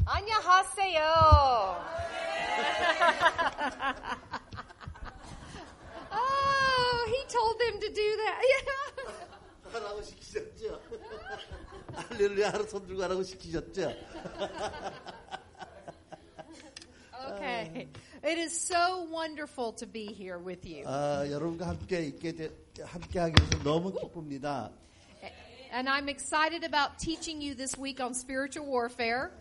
안녕하세요. Oh, he told them to do that. Yeah. 하라고 시키셨죠? 할렐루야로 손 들고 하라고 시키셨죠? Okay. It is so wonderful to be here with you. 여러분과 함께 함께하게 돼서 너무 기쁩니다. And I'm excited about teaching you this week on spiritual warfare.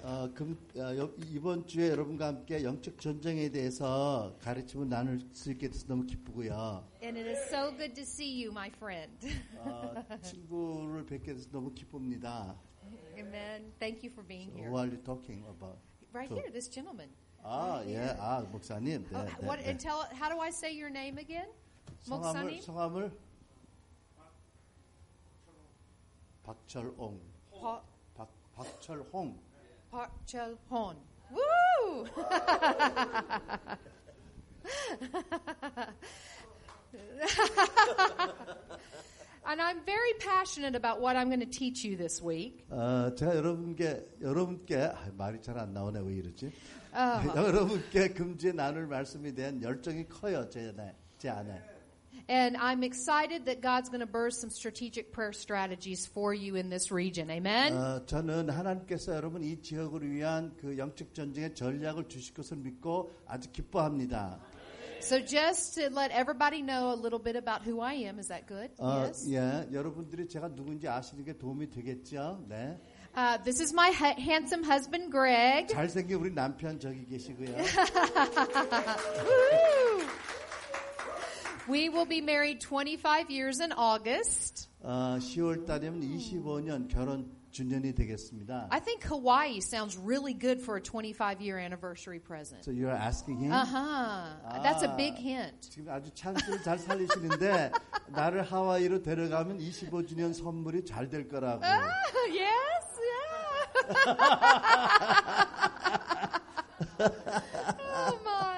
이번 주에 여러분과 함께 영적 전쟁에 대해서 가르침을 나눌 수 있게 돼서 너무 기쁘고요. And it is so good to see you, my friend. 친구를 뵙게 돼서 너무 기쁩니다. Amen. Thank you for being here. What are you talking about? Right here, this gentleman. 예, 목사님. 네, What? 네. And how do I say your name again? 목사님? 성함을 박철홍. 박철홍. 박철홍. Woo! And I'm very passionate about what I'm going to teach you this week. 제가 여러분께 말이 잘 안 나오네. 왜 이러지? 여러분께 금주에 나눌 말씀에 대한 열정이 커요. 제 안에. And I'm excited that God's going to birth some strategic prayer strategies for you in this region. Amen. 저는 하나님께서 여러분 이 지역을 위한 그 영적 전쟁의 전략을 주실 것을 믿고 아주 기뻐합니다. So just to let everybody know a little bit about who I am, is that good? Yes. 예, 여러분들이 제가 누군지 아시는 게 도움이 되겠죠? 네. This is my handsome husband, Greg. 잘생긴 우리 남편 저기 계시고요. We will be married 25 years in August. 10월 달이면 25년 결혼 주년이 되겠습니다. I think Hawaii sounds really good for a 25-year anniversary present. So you're asking him? That's a big hint. 지금 아주 찬스를 잘 살리시는데 나를 하와이로 데려가면 25주년 선물이 잘 될 거라고. Yes, yeah. Oh my.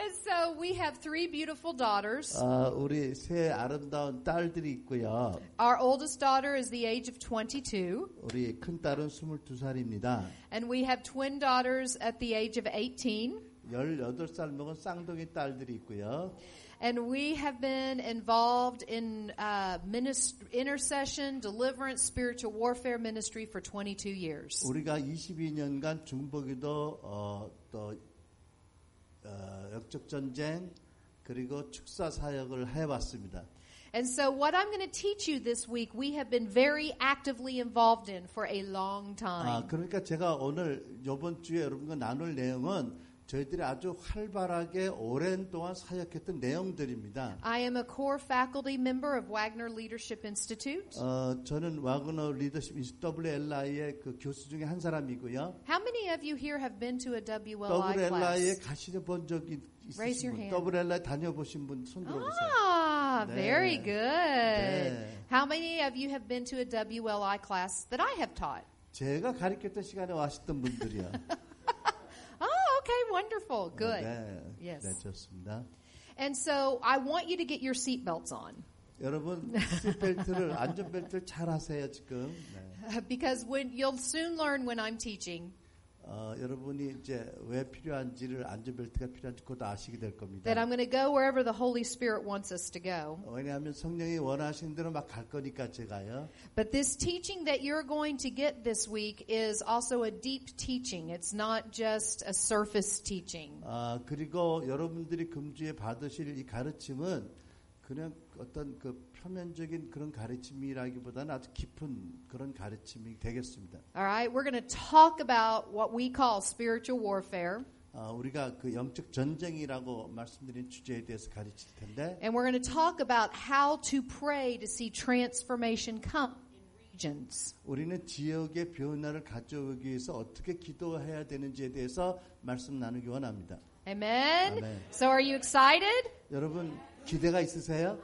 And so we have 3 beautiful daughters. 우리 세 아름다운 딸들이 있고요. Our oldest daughter is the age of 22. 우리 큰 딸은 22살입니다. And we have twin daughters at the age of 18. 18살 먹은 쌍둥이 딸들이 있고요. And we have been involved in intercession, deliverance, spiritual warfare ministry for 22 years. 우리가 22년간 중보기도 또 영적 전쟁 그리고 축사 사역을 해왔습니다. And so what I'm going to teach you this week, we have been very actively involved in for a long time. 그러니까 제가 오늘 이번 주에 여러분과 나눌 내용은 저희들이 아주 활발하게 오랜 동안 사역했던 내용들입니다. I am a core faculty member of Wagner Leadership Institute. 저는 와그너 리더십 WLI의 그 교수 중에 한 사람이고요. How many of you here have been to a WLI WLI에 class? 가시본 적이 Raise your 있으신 hand. 분, WLI 다녀보신 분 손 들어보세요. 네. Very good. 네. How many of you have been to a WLI class that I have taught? 제가 가르쳤던 시간에 와셨던 분들이요. Okay, wonderful. Good. 네, Yes. 네, 좋습니다. And so I want you to get your seatbelts on. 여러분 안전벨트를 잘 하세요 지금. 네. Because you'll soon learn when I'm teaching 여러분이 이제 왜 필요한지를 안전벨트가 필요한지 곧 아시게 될 겁니다. that I'm going to go wherever the Holy Spirit wants us to go. 왜냐하면 성령이 원하시는 대로 막 갈 거니까 제가요. But this teaching that you're going to get this week is also a deep teaching. It's not just a surface teaching. 그리고 여러분들이 금주에 받으실 이 가르침은 그냥 어떤 그 표면적인 그런 가르침이라기보다는 아주 깊은 그런 가르침이 되겠습니다. All right, we're going to talk about what we call spiritual warfare. 우리가 그 영적 전쟁이라고 말씀드린 주제에 대해서 가르칠 텐데, And we're going to talk about how to pray to see transformation come in regions. 우리는 지역의 변화를 가져오기 위해서 어떻게 기도해야 되는지에 대해서 말씀 나누기 원합니다. Amen? Amen. So are you excited? 여러분 기대가 있으세요?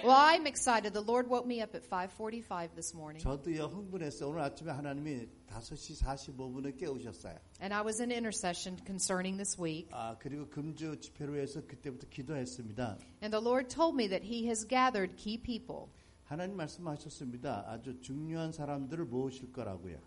Well, I'm excited. The Lord woke me up at 5:45 this morning. 저도요 흥분했어요. 오늘 아침에 하나님이 5시 45분에 깨우셨어요. And I was in intercession concerning this week. 그리고 금주 집회로 해서 그때부터 기도했습니다. And the Lord told me that He has gathered key people. 하나님 말씀하셨습니다. 아주 중요한 사람들을 모으실 거라고요.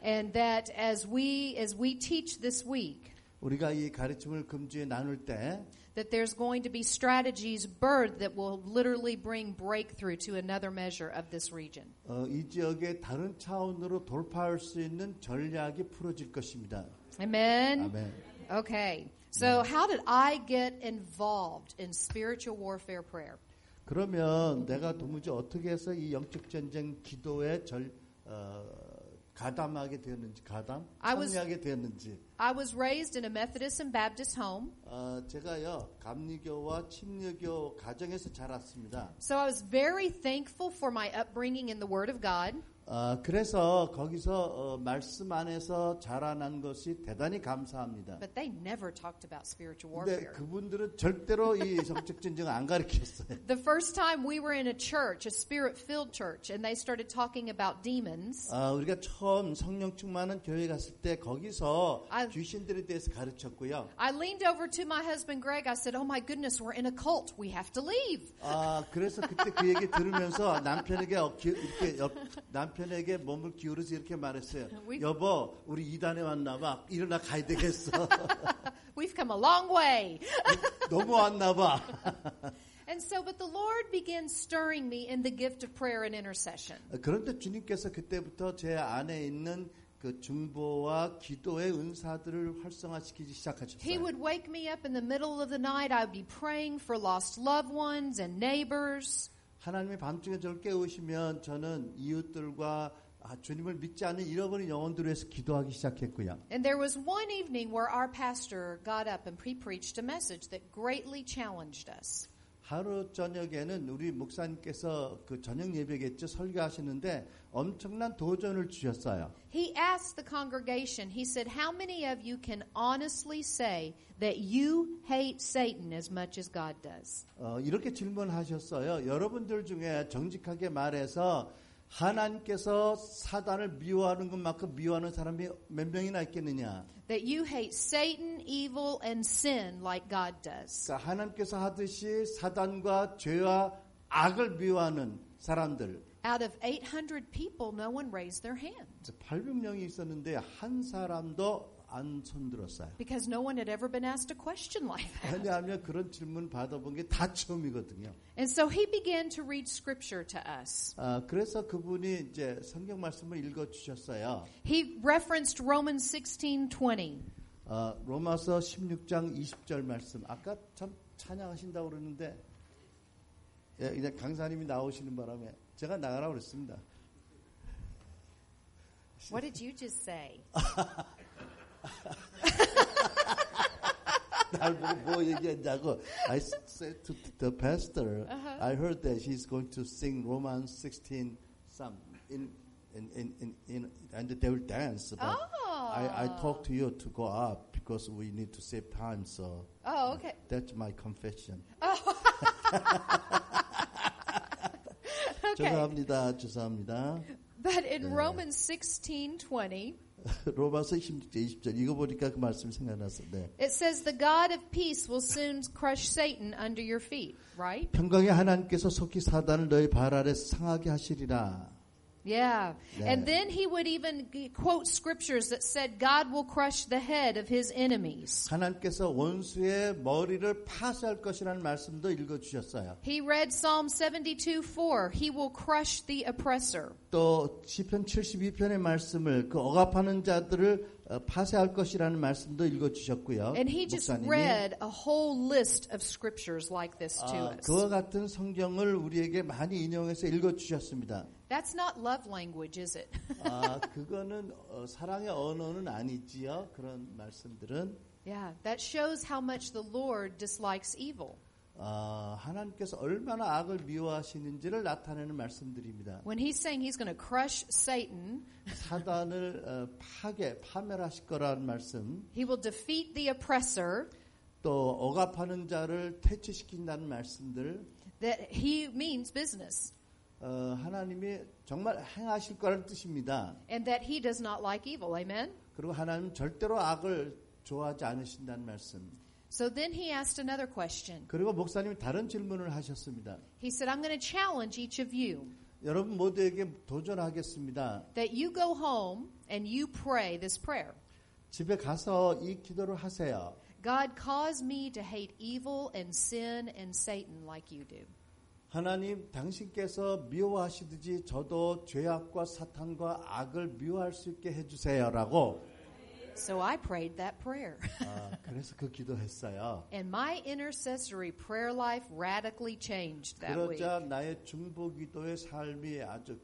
And that as we teach this week, 우리가 이 가르침을 금주에 나눌 때 that there's going to be strategies birthed that will literally bring breakthrough to another measure of this region. 이 지역의 다른 차원으로 돌파할 수 있는 전략이 풀어질 것입니다. Amen? 아멘. Okay. So how did I get involved in spiritual warfare prayer? 그러면 내가 도무지 어떻게 해서 이 영적 전쟁 기도에 가담하게 되었는지, 참여하게 되었는지. I was raised in a Methodist and Baptist home. 제가요 감리교와 침례교 가정에서 자랐습니다. So I was very thankful for my upbringing in the Word of God. 그래서 거기서 말씀 안에서 자라난 것이 대단히 감사합니다. But they never talked about spiritual 근데 warfare. 그분들은 절대로 이 영적 전쟁을 안 가르쳤어요. The first time we were in a church, a spirit-filled church, and they started talking about demons. 우리가 처음 성령 충만한 교회 갔을 때 거기서 귀신들에 대해서 가르쳤고요. I leaned over to my husband Greg. I said, "Oh my goodness, we're in a cult. We have to leave." 그래서 그때 그 얘기 들으면서 남편에게 남편에게 몸을 기울여서 이렇게 말했어요. 여보, 우리 이단에 왔나 봐. 일어나 가야 되겠어. We've come a long way. 너무 왔나 봐. And so, but the Lord began stirring me in the gift of prayer and intercession. 그런데 주님께서 그때부터 제 안에 있는 그 중보와 기도의 은사들을 활성화시키기 시작하셨어요. He would wake me up in the middle of the night. I would be praying for lost loved ones and neighbors. 하나님이 밤중에 저를 깨우시면 저는 이웃들과 주님을 믿지 않는 잃어버린 영혼들을 위해서 기도하기 시작했고요. And there was one evening where our pastor got up and preached a message that greatly challenged us. 하루 저녁에는 우리 목사님께서 그 저녁 예배겠죠, 설교하시는데 엄청난 도전을 주셨어요. He asked the congregation, he said, how many of you can honestly say that you hate Satan as much as God does? 이렇게 질문하셨어요. 여러분들 중에 정직하게 말해서 하나님께서 사단을 미워하는 것만큼 미워하는 사람이 몇 명이나 있겠느냐? That you hate Satan, evil, and sin like God does. 그러니까 하나님께서 하듯이 사단과 죄와 악을 미워하는 사람들. Out of 800 people, no one raised their hand. 800명이 있었는데 한 사람도 안 손들었어요. Because no one had ever been asked a question like that. 왜냐하면 그런 질문 받아본 게 다 처음이거든요. And so he began to read scripture to us. 그래서 그분이 이제 성경 말씀을 읽어 주셨어요. He referenced Romans 16:20. 로마서 16장 20절 말씀. 아까 참 찬양하신다고 그러는데 이제 강사님이 나오시는 바람에 제가 나가라고 그랬습니다. What did you just say? 날 보고 뭐 얘기했냐고. I said to the pastor, I heard that he's going to sing Romans 16 some and they will dance. But I talked to you to go up because we need to save time. So okay. That's my confession. Okay. 죄송합니다. But in Romans 16:20, 로마서 16장 20절 이거 보니까 그 말씀이 생각났어. 네. it says the God of peace will soon crush Satan under your feet, right? 평강의 하나님께서 속히 사단을 너희 발 아래 상하게 하시리라. Yeah. 네. And then he would even quote scriptures that said God will crush the head of his enemies. 하나님께서 원수의 머리를 파쇄할 것이라는 말씀도 읽어 주셨어요. He read Psalm 72:4. He will crush the oppressor. 또 시편 72편의 말씀을 그 억압하는 자들을 파쇄할 것이라는 말씀도 읽어 주셨고요. And he just read a whole list of scriptures like this to us. 그와 같은 성경을 우리에게 많이 인용해서 읽어 주셨습니다. That's not love language, is it? 그거는 사랑의 언어는 아니지요. 그런 말씀들은. Yeah, that shows how much the Lord dislikes evil. 하나님께서 얼마나 악을 미워하시는지를 나타내는 말씀들입니다. When he's saying he's going to crush Satan, 사단을 파멸하실 거라는 말씀. he will defeat the oppressor. 또 억압하는 자를 퇴치시킨다는 말씀들. That he means business. 하나님이 정말 행하실 거라는 뜻입니다. And that he does not like evil. Amen? 그리고 하나님 절대로 악을 좋아하지 않으신다는 말씀. So then he asked another question. 그리고 목사님이 다른 질문을 하셨습니다. He said, I'm going to challenge each of you. 여러분 모두에게 도전하겠습니다. that you go home and you pray this prayer. 집에 가서 이 기도를 하세요. God, cause me to hate evil and sin and Satan like you do. 하나님, 당신께서 미워하시듯이 저도 죄악과 사탄과 악을 미워할 수 있게 해주세요라고. So I prayed that prayer. 그래서 그 기도했어요. And my intercessory prayer life radically changed that week. 그러자 나의 중보기도의 삶이 아주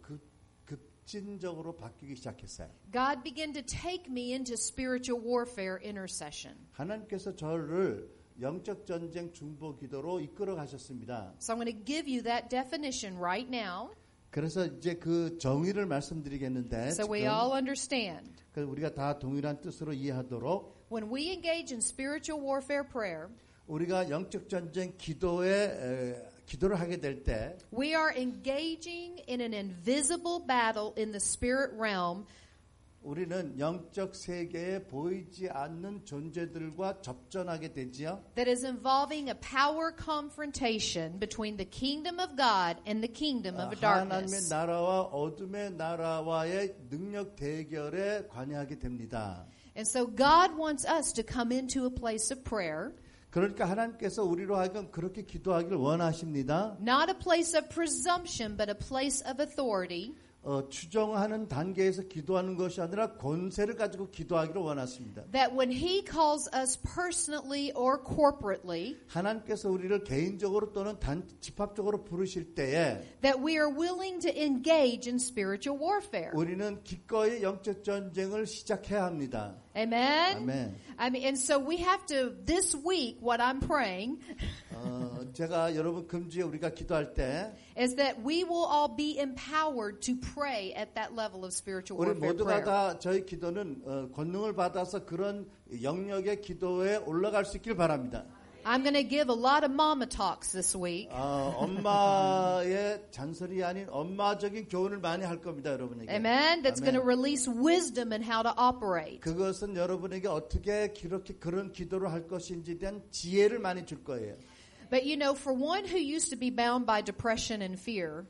급진적으로 바뀌기 시작했어요. God began to take me into spiritual warfare intercession. 하나님께서 저를 영적 전쟁 중보 기도로 이끌어 가셨습니다. So I'm going to give you that definition right now. 그래서 이제 그 정의를 말씀드리겠는데 So we all understand. 우리가 다 동일한 뜻으로 이해하도록 When we engage in spiritual warfare prayer, 우리가 영적 전쟁 기도를 하게 될 때 we are engaging in an invisible battle in the spirit realm. 우리는 영적 세계에 보이지 않는 존재들과 접전하게 되지요. That is involving a power confrontation between the kingdom of God and the kingdom of 하나님의 darkness. 나라와 어둠의 나라와의 능력 대결에 관여하게 됩니다. And so God wants us to come into a place of prayer. 그러니까 하나님께서 우리로 하여금 그렇게 기도하기를 원하십니다. Not a place of presumption, but a place of authority. 추정하는 단계에서 기도하는 것이 아니라 권세를 가지고 기도하기를 원하십니다. That when He calls us personally or corporately, 하나님께서 우리를 개인적으로 또는 집합적으로 부르실 때에 that we are willing to engage in spiritual warfare. 우리는 기꺼이 영적 전쟁을 시작해야 합니다. Amen? 아멘. I mean, and so we have to, this week, what I'm praying 제가 여러분 금주에 우리가 기도할 때 is that we will all be empowered to pray at that level of spiritual 우리 warfare 모두가 prayer. 다 저희 기도는 권능을 받아서 그런 영역의 기도에 올라갈 수 있길 바랍니다. I'm going to give a lot of mama talks this week. 엄마의 잔소리 아닌 엄마적인 교훈을 많이 할 겁니다, 여러분에게. Amen. That's going to 아멘. release wisdom in how to operate. 그것은 여러분에게 어떻게 그렇게 그런 기도를 할 것인지에 대한 지혜를 많이 줄 거예요. But you know, for one who used to be bound by depression and fear,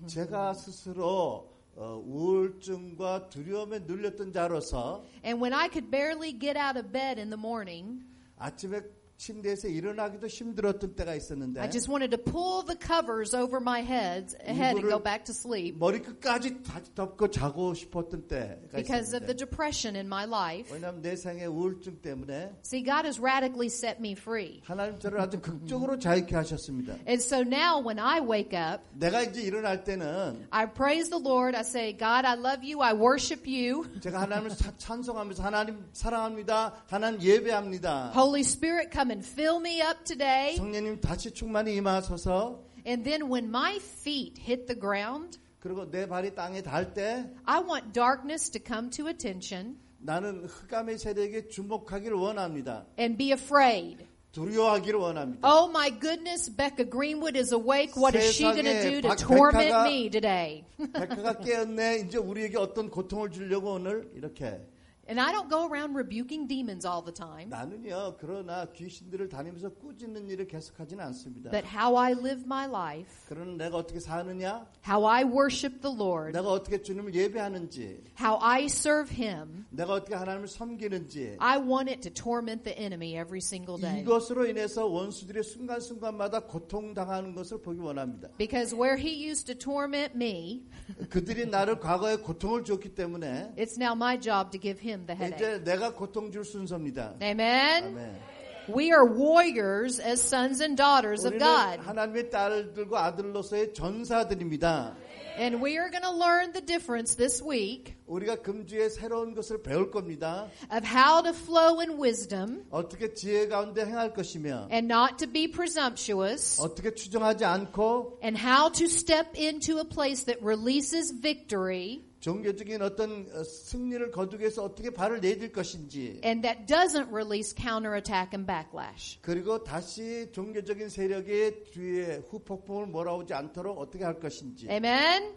제가 스스로 우울증과 두려움에 눌렸던 자로서 and when I could barely get out of bed in the morning, 아침에 침대에서 일어나기도 힘들었던 때가 있었는데 I just wanted to pull the covers over my head and go back to sleep 머리끝까지 다 덮고 자고 싶었던 때가 because of the 있었는데 depression in my life. 왜냐하면 내 생의 우울증 때문에 See, God has radically set me free. 하나님 저를 아주 극적으로 자유케 하셨습니다. And so now when I wake up, 내가 이제 일어날 때는 I praise the Lord. I say, God, I love you. I worship you. 제가 하나님을 찬송하면서 하나님 사랑합니다. 하나님 예배합니다. Holy Spirit, come and fill me up today. 성령님 다시 충만히 임하소서. And then when my feet hit the ground, 그리고 내 발이 땅에 닿을 때 I want darkness to come to attention 나는 흑암의 세력에 주목하기를 원합니다. and be afraid. 두려워하기를 원합니다. Oh my goodness, Becca Greenwood is awake. What is she going to do to 세상에 torment 백화가- me today? 백화가 깨었네. 이제 우리에게 어떤 고통을 주려고 오늘 이렇게. And I don't go around rebuking demons all the time. 나는요. 그러나 귀신들을 다니면서 꾸짖는 일을 계속하지는 않습니다. But how I live my life, 그러나 내가 어떻게 사느냐? how I worship the Lord, 내가 어떻게 주님을 예배하는지, how I serve Him, 내가 어떻게 하나님을 섬기는지 I want it to torment the enemy every single day. 이것으로 인해서 원수들의 순간순간마다 고통당하는 것을 보기 원합니다. Because where He used to torment me, 그들이 나를 과거에 고통을 줬기 때문에 it's now my job to give Him the headache. 이제 내가 고통 줄 순서입니다. Amen? 아멘. We are warriors as sons and daughters of 우리는 God. 하나님의 딸들과 아들로서의 전사들입니다. And we are going to learn the difference this week 우리가 금주에 새로운 것을 배울 겁니다. of how to flow in wisdom 어떻게 지혜 가운데 행할 것이며 and not to be presumptuous 어떻게 추정하지 않고 and how to step into a place that releases victory 종교적인 어떤 승리를 거두기 위해서 어떻게 발을 내딜 것인지 and that doesn't release counterattack and backlash. 그리고 다시 종교적인 세력의 뒤에 후폭풍을 몰아오지 않도록 어떻게 할 것인지 Amen?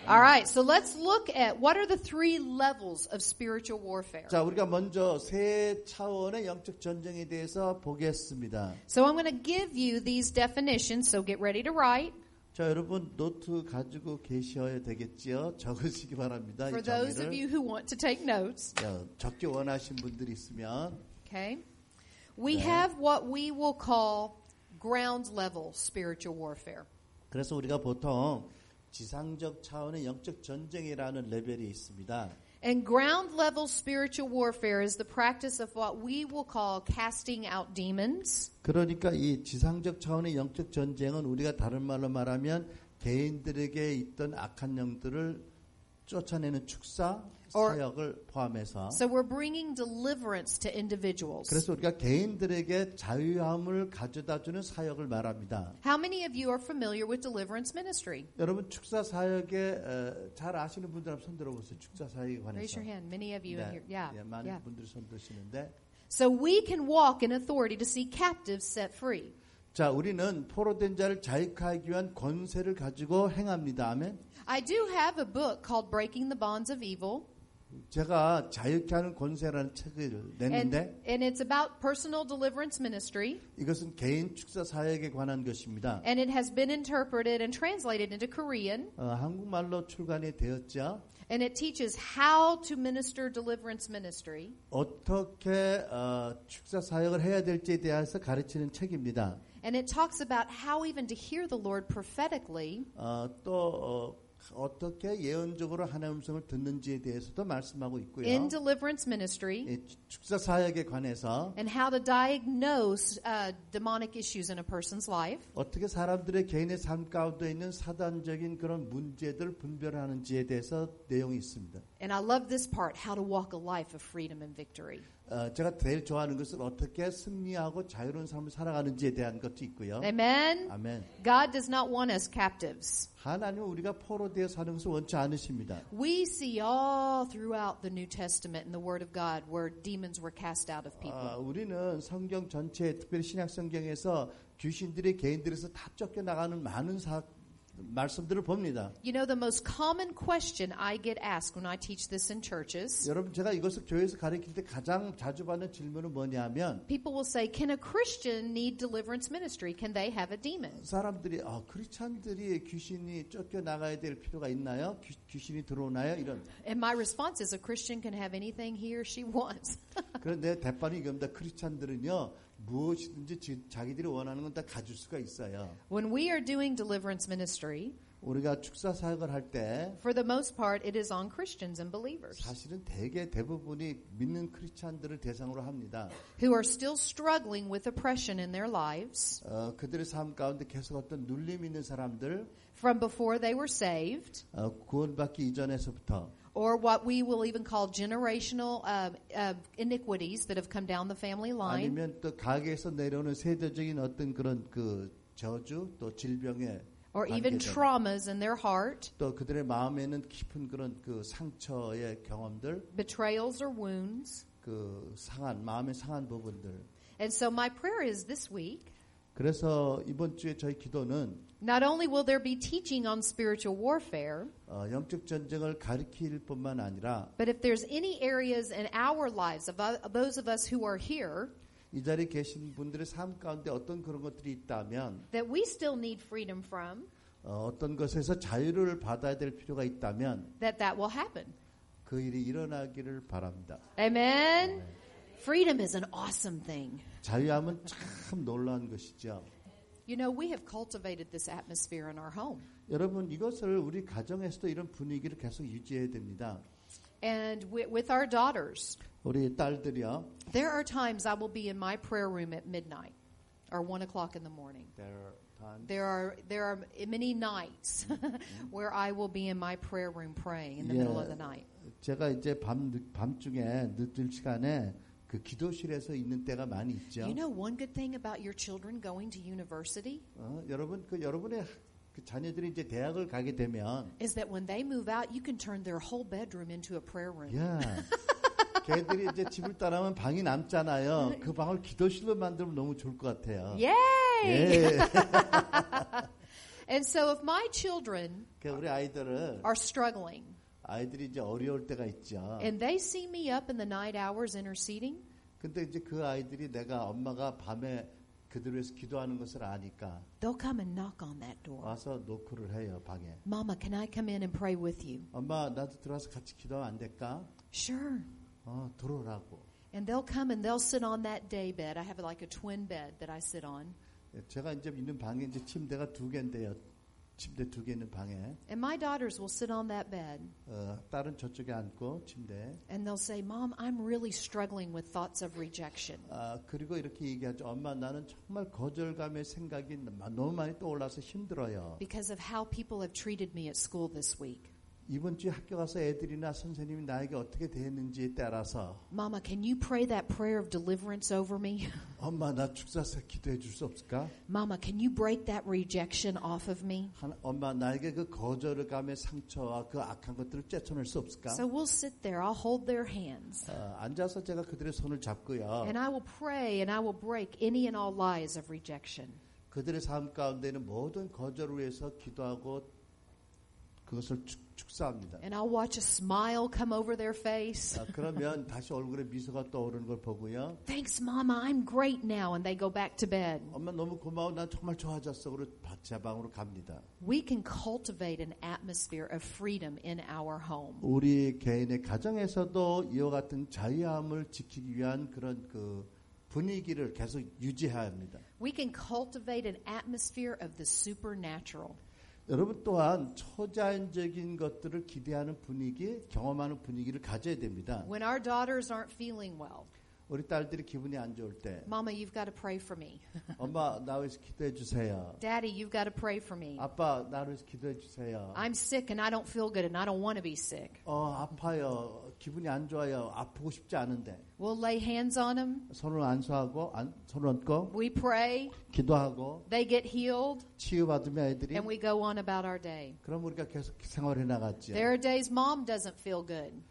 All right, so let's look at what are the three levels of spiritual warfare. 자, 우리가 먼저 세 차원의 영적 전쟁에 대해서 보겠습니다. So I'm going to give you these definitions, so get ready to write. 자, 여러분 노트 가지고 계셔야 되겠지요. 적으시기 바랍니다. For 이 those of you 정의를. who want to take notes. 적기 원하신 분들이 있으면 Okay. We 네. have what we will call ground level spiritual warfare. 그래서 우리가 보통 지상적 차원의 영적 전쟁이라는 레벨이 있습니다. And ground level spiritual warfare is the practice of what we will call casting out demons. 그러니까 이 지상적 차원의 영적 전쟁은 우리가 다른 말로 말하면 개인들에게 있던 악한 영들을 쫓아내는 축사 사역을 포함해서 So we're bringing deliverance to individuals. 그래서 우리가 개인들에게 자유함을 가져다주는 사역을 말합니다. How many of you are familiar with deliverance ministry? 여러분 축사 사역에 잘 아시는 분들 한번 손 들어보세요. 축사 사역에 관해서. Raise your hand. Many of you in here. Yeah. 많은 Yeah. 분들이 손 드시는데 So we can walk in authority to see captives set free. 자, 우리는 포로된 자를 자유하기 위한 권세를 가지고 행합니다. 아멘. I do have a book called Breaking the Bonds of Evil. 제가 자유케 하는 권세라는 책을 냈는데 And it's about personal deliverance ministry. 이것은 개인 축사 사역에 관한 것입니다. And it has been interpreted and translated into Korean. 한국말로 출간이 되었죠. And it teaches how to minister deliverance ministry. 어떻게 축사 사역을 해야 될지에 대해서 가르치는 책입니다. And it talks about how even to hear the Lord prophetically. 또 어떻게 예언적으로 하나님의 음성을 듣는지에 대해서도 말씀하고 있고요. In deliverance ministry. 축사 사역에 관해서 And how to diagnose demonic issues in a person's life. 어떻게 사람들의 개인의 삶 가운데 있는 사단적인 그런 문제들을 분별하는지에 대해서 내용이 있습니다. And I love this part, how to walk a life of freedom and victory. 제가 제일 좋아하는 것은 어떻게 승리하고 자유로운 삶을 살아가는지에 대한 것도 있고요. Amen? 아멘. God does not want us captives. 하나님은 우리가 포로되어 사는 것을 원치 않으십니다. We see all throughout the New Testament and the Word of God where demons were cast out of people. 우리는 성경 전체, 특별히 신약 성경에서 귀신들이 개인들에서 다 쫓겨나가는 많은 말씀들을 봅니다. You know, the most common question I get asked when I teach this in churches, 여러분, 제가 이것을 교회에서 가르칠 때 가장 자주 받는 질문은 뭐냐면 people will say, can a Christian need deliverance ministry? Can they have a demon? 사람들이 크리스찬들이 귀신이 쫓겨나가야 될 필요가 있나요? 귀신이 들어오나요? 이런. And my response is a Christian can have anything he or she wants. 그런데 대판이 이겁니다. 크리스찬들은요. 무엇이든지 자기들이 원하는 건 다 가질 수가 있어요. When we are doing deliverance ministry, 우리가 축사 사역을 할 때 for the most part, it is on Christians and believers 사실은 대부분이 믿는 크리스찬들을 대상으로 합니다. who are still struggling with oppression in their lives 그들의 삶 가운데 계속 어떤 눌림이 있는 사람들, from before they were saved, 구원받기 이전에서부터 or what we will even call generational iniquities that have come down the family line, 아니면 또 가게에서 내려오는 세대적인 어떤 그런 그 저주 또 질병에 or even traumas in their heart, 또 그들의 마음에는 깊은 그런 그 상처의 경험들, betrayals or wounds. 그 마음의 상한 부분들. And so my prayer is this week, 그래서 이번 주에 저희 기도는 not only will there be teaching on spiritual warfare, 영적 전쟁을 가르칠 뿐만 아니라 but if there's any areas in our lives of those of us who are here 이 자리에 계신 분들의 삶 가운데 어떤 그런 것들이 있다면 that we still need freedom from, 어떤 것에서 자유를 받아야 될 필요가 있다면 that will happen. 그 일이 일어나기를 바랍니다. Amen? Freedom is an awesome thing. 자유함은 참 놀라운 것이죠. You know, we have cultivated this atmosphere in our home. 여러분 이것을 우리 가정에서도 이런 분위기를 계속 유지해야 됩니다. And with our daughters, 우리 딸들이요. there are times I will be in my prayer room at midnight or 1 o'clock in the morning. There are many nights where I will be in my prayer room praying in the middle of the night. 제가 이제 밤중에 늦은 시간에 그 기도실에서 있는 때가 많이 있죠. You know one good thing about your children going to university? 여러분 여러분의 그 자녀들이 이제 대학을 가게 되면 is that when they move out, you can turn their whole bedroom into a prayer room. 걔들이 이제 집을 떠나면 방이 남잖아요. 그 방을 기도실로 만들면 너무 좋을 것 같아요. Yay! And so if my children 우리 아이들은 are struggling, 아이들이 이제 어려울 때가 있죠. and they see me up in the night hours interceding, 근데 이제 그 아이들이 엄마가 밤에 그들을 위해서 기도하는 것을 아니까 they'll come and knock on that door. 와서 노크를 해요, 방에. Mama, can I come in and pray with you? 엄마, 나도 들어와서 같이 기도하면 안 될까? Sure. 들어오라고. And they'll come and they'll sit on that day bed. I have like a twin bed that I sit on. 제가 이제 있는 방에 이제 침대가 2개인데요. 침대 2개 있는 방에. And my daughters will sit on that bed. 딸은 저쪽에 앉고 침대에. And they'll say, Mom, I'm really struggling with thoughts of rejection. 그리고 이렇게 얘기하죠. 엄마, 나는 정말 거절감의 생각이 너무 많이 떠올라서 힘들어요. Because of how people have treated me at school this week. 이번 주에 학교 가서 애들이나 선생님이 나에게 어떻게 대했는지에 따라서 Mama, can you pray that prayer of deliverance over me? 엄마, 나 축사서 기도해 줄 수 없을까? Mama, can you break that rejection off of me? 엄마, 나에게 그 거절감의 상처와 그 악한 것들을 쬐쳐낼 수 없을까? So we'll sit there. I'll hold their hands. 앉아서 제가 그들의 손을 잡고요. And I will pray and I will break any and all lies of rejection. 그들의 삶 가운데는 모든 거절을 위해서 기도하고 그것을 축사합니다. And I'll watch a smile come over their face. 그러면 다시 얼굴에 미소가 떠오르는 걸 보고요. Thanks, Mama. I'm great now. And they go back to bed. 엄마 너무 고마워. 난 정말 좋아졌어. 그리고 제 방으로 갑니다. We can cultivate an atmosphere of freedom in our home. 우리 개인의 가정에서도 이와 같은 자유함을 지키기 위한 그런 그 분위기를 계속 유지해야 합니다. We can cultivate an atmosphere of the supernatural. 여러분 또한 초자연적인 것들을 기대하는 분위기, 경험하는 분위기를 가져야 됩니다. When our daughters aren't feeling well, 우리 딸들이 기분이 안 좋을 때, Mama, you've got to pray for me. 엄마, 나 위해서 기도해 주세요. Daddy, you've got to pray for me. 아빠, 나를 위해서 기도해 주세요. I'm sick and I don't feel good and I don't want to be sick. 아파요. 기분이 안 좋아요. 아프고 싶지 않은데. We'll lay hands on them. 손을 안수하고, 손을 얹고, We pray. 기도하고, They get healed. 치유받으면 애들이. And we go on about our day. 그럼 우리가 계속 생활해 나갔죠. There are days Mom doesn't feel good.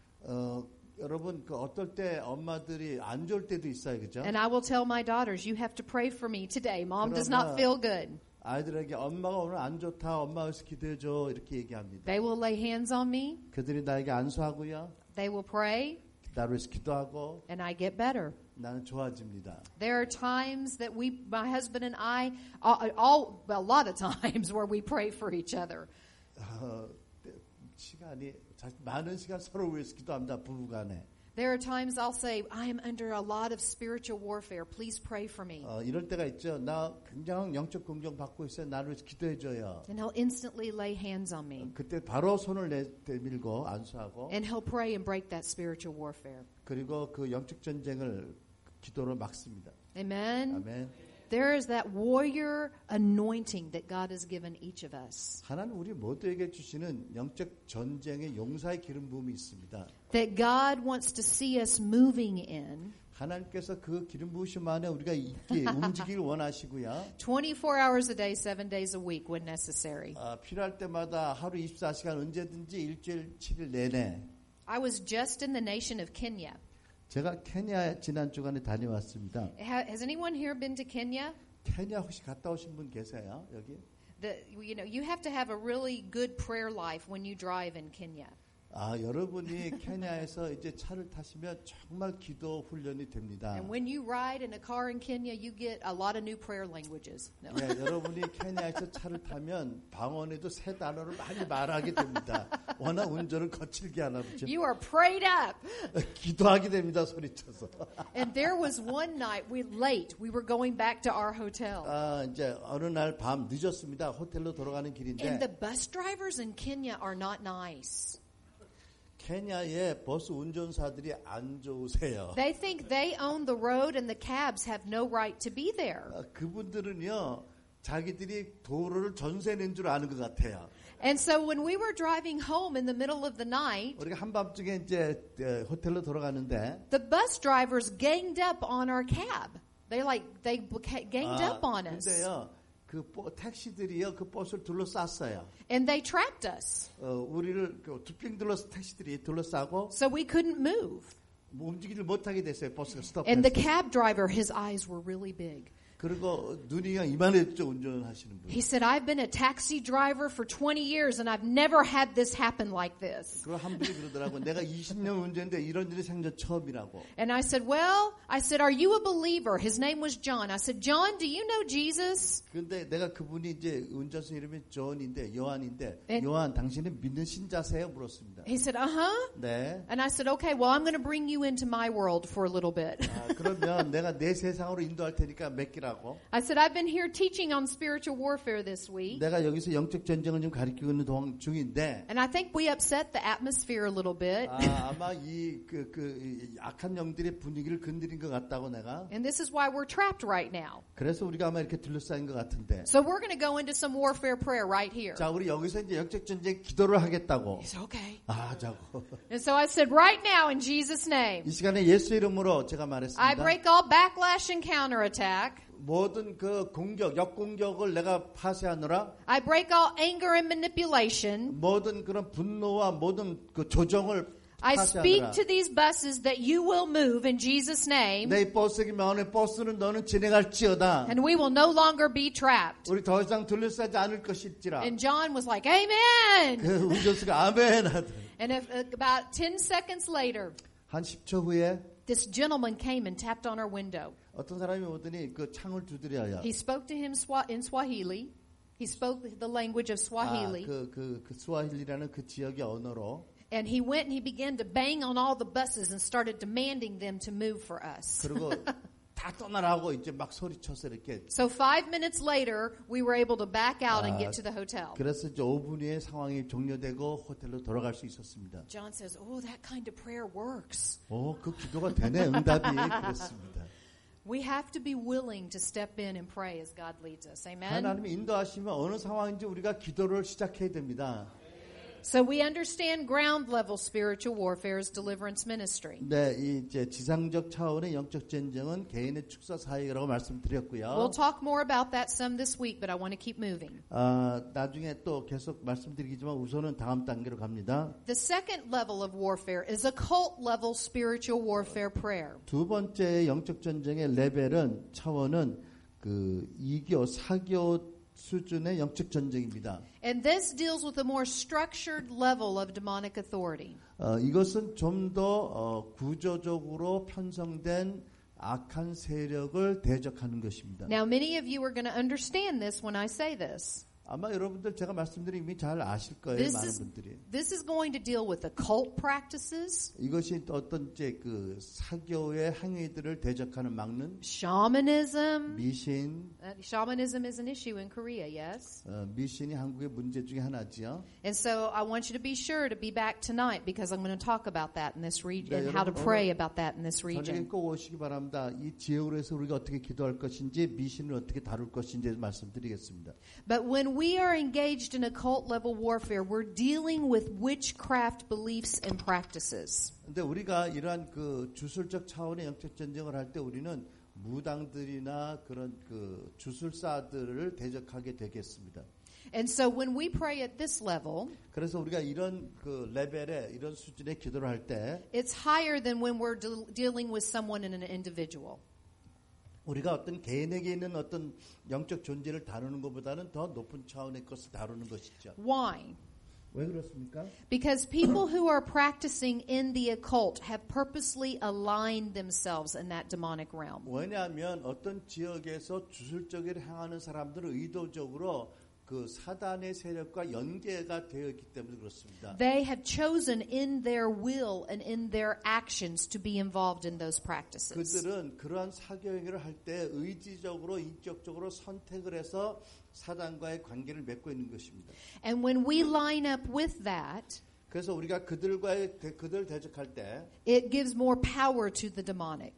여러분 그 어떨 때 엄마들이 안 좋을 때도 있어요, 그죠? And I will tell my daughters, you have to pray for me today. Mom does not feel good. 아이들에게 엄마가 오늘 안 좋다, 엄마 위해서 기도해줘 이렇게 얘기합니다. They will lay hands on me. 그들이 나에게 안수하고요. They will pray. 나를 위해서 기도하고. And I get better. 나는 좋아집니다. There are times that my husband and I, a lot of times where we pray for each other. 시간이 많은 시간 서로 위해서 기도합니다. 부부간에. There are times I'll say, I am under a lot of spiritual warfare. Please pray for me. 이럴 때가 있죠. 나 굉장한 영적 공격 받고 있어요. 나를 위해서 기도해 줘요. And he'll instantly lay hands on me. 그때 바로 손을 내밀고 안수하고. And he'll pray and break that spiritual warfare. 그리고 그 영적 전쟁을 기도로 막습니다. Amen. 아멘. There is that warrior anointing that God has given each of us. 하나님 우리 모두에게 주시는 영적 전쟁의 용사의 기름 부음이 있습니다. That God wants to see us moving in. 하나님께서 그 기름 부으심 안에 우리가 있게 움직이길 원하시고요. 24 hours a day, 7 days a week when necessary. 필요할 때마다 하루 24시간 언제든지 일주일 7일 내내. I was just in the nation of Kenya. 제가 케냐 지난 주간에 다녀왔습니다. Has anyone here been to Kenya? 케냐 혹시 갔다 오신 분 계세요? 여기? You have to have a really good prayer life when you drive in Kenya. 여러분이 케냐에서 이제 차를 타시면 정말 기도 훈련이 됩니다. And when you ride in a car in Kenya, you get a lot of new prayer languages. No. 네, 여러분이 케냐에서 차를 타면 방언에도 새 단어를 많이 말하게 됩니다. 워낙 운전을 거칠게 하나 보죠. You are prayed up. 기도하게 됩니다, 소리쳐서. And there was one night we were going back to our hotel. 이제 어느 날 밤 늦었습니다. 호텔로 돌아가는 길인데. And the bus drivers in Kenya are not nice. 케냐의 버스 운전사들이 안 좋으세요. They think they own the road and the cabs have no right to be there. 그분들은요, 자기들이 도로를 전세 낸 줄 아는 것 같아요. And so when we were driving home in the middle of the night, 우리가 한밤중에 이제 호텔로 돌아가는데, the bus drivers ganged up on our cab. They ganged up on us. 근데요, 그 택시들이요, 그 버스를 둘러쌌어요. And they tracked us. 우리를 두핑 둘러서 택시들이 둘러싸고, So we couldn't move. 움직이질 못하게 됐어요. 버스가 스톱해서. And the cab driver, his eyes were really big. 그리고 눈이 이만했죠, 운전하시는 분. He said, I've been a taxi driver for 20 years and I've never had this happen like this. 그리고 한 분이 그러더라고. 내가 20년 운전인데 이런 일이 생전 처음이라고. And I said, are you a believer? His name was John. I said, John, do you know Jesus? 근데 내가 그분이 이제 운전수 이름이 존인데, 요한인데, 요한, 당신은 믿는 신자세요? 물었습니다. He said, uh-huh. 네. And I said, okay, well, I'm going to bring you into my world for a little bit. 그러면 내가 내 세상으로 인도할 테니까 맡기라고. I said, I've been here teaching on spiritual warfare this week. 내가 여기서 영적 전쟁을 좀 가르치고 있는 중인데. And I think we upset the atmosphere a little bit. 아마 이 악한 영들의 분위기를 건드린 것 같다고 내가. And this is why we're trapped right now. 그래서 우리가 아마 이렇게 둘러싸인 것 같은데. So we're going to go into some warfare prayer right here. 자, 우리 여기서 이제 영적 전쟁 기도를 하겠다고. He said, okay. 자고. And so I said, right now in Jesus' name. 이 시간에 예수 이름으로 제가 말했습니다. I break all backlash and counterattack. 모든 그 공격, 역공격을 내가 파쇄하느라. I break all anger and manipulation. 모든 그런 분노와 모든 그 조정을 I speak to these buses that you will move in Jesus' name. 내 버스기 마음에 버스는 너는 진행할지어다. And we will no longer be trapped. 우리 더 이상 둘러싸지 않을 것일지라. And John was like, Amen. 그 운전수가 아멘 하더라. And about 10 seconds later, 한 10초 후에 this gentleman came and tapped on our window. 어떤 사람이 오더니 그 창을 두드려요. He spoke to him in Swahili. He spoke the language of Swahili. 그 스와힐리라는 그 지역의 언어로. And he went and he began to bang on all the buses and started demanding them to move for us. 그리고 다 떠나라고 이제 막 소리쳐서 이렇게. So 5 minutes later, we were able to back out and get to the hotel. 그래서 이제 5분 후에 상황이 종료되고 호텔로 돌아갈 수 있었습니다. John says, "Oh, that kind of prayer works." 그 기도가 되네, 응답이 그랬습니다. We have to be willing to step in and pray as God leads us. Amen. 하나님이 인도하시면 어느 상황인지 우리가 기도를 시작해야 됩니다. So we understand ground level spiritual warfare is deliverance ministry. 네, 이제 지상적 차원의 영적 전쟁은 개인의 축사 사역이라고 말씀드렸고요. We'll talk more about that some this week, but I want to keep moving. 나중에 또 계속 말씀드리겠지만 우선은 다음 단계로 갑니다. The second level of warfare is occult level spiritual warfare prayer. 두 번째 영적 전쟁의 레벨은 차원은 그 2교, 4교 수준의 영적 전쟁입니다. And this deals with a more structured level of demonic authority. 이것은 좀 더 구조적으로 편성된 악한 세력을 대적하는 것입니다. Now, many of you are going to understand this when I say this. 아마 여러분들 제가 말씀드린 이미 잘 아실 거예요, 많은 분들이. This is going to deal with occult practices. 이것이 어떤 이제 그 사교의 행위들을 대적하는 막는. Shamanism. 미신. Shamanism is an issue in Korea, yes. 미신이 한국의 문제 중에 하나지요. And so I want you to be sure to be back tonight because I'm going to talk about that in this region 네, and how to pray about that in this region. region. 꼭 오시기 바랍니다. 이 지역으로 해서 우리가 어떻게 기도할 것인지, 미신을 어떻게 다룰 것인지 말씀드리겠습니다. But when we are engaged in occult level warfare, we're dealing with witchcraft beliefs and practices. 근데 우리가 이러한 그 주술적 차원의 영적 전쟁을 할 때 우리는 무당들이나 그런 그 주술사들을 대적하게 되겠습니다. And so when we pray at this level, 그래서 우리가 이런 그 레벨에 이런 수준의 기도를 할 때, it's higher than when we're dealing with someone in an individual. 우리가 어떤 개인에게 있는 어떤 영적 존재를 다루는 것보다는 더 높은 차원의 것을 다루는 것이죠. Why? 왜 그렇습니까? Because people who are practicing in the occult have purposely aligned themselves in that demonic realm. 왜냐하면 어떤 지역에서 주술적으로 행하는 사람들은 의도적으로 그 사단의 세력과 연계가 되어 있기 때문에 그렇습니다. They have chosen in their will and in their actions to be involved in those practices. 그들은 그러한 사교 행위를 할 때 의지적으로 인격적으로 선택을 해서 사단과의 관계를 맺고 있는 것입니다. And when we line up with that, 그래서 우리가 그들 대적할 때, it gives more power to the demonic.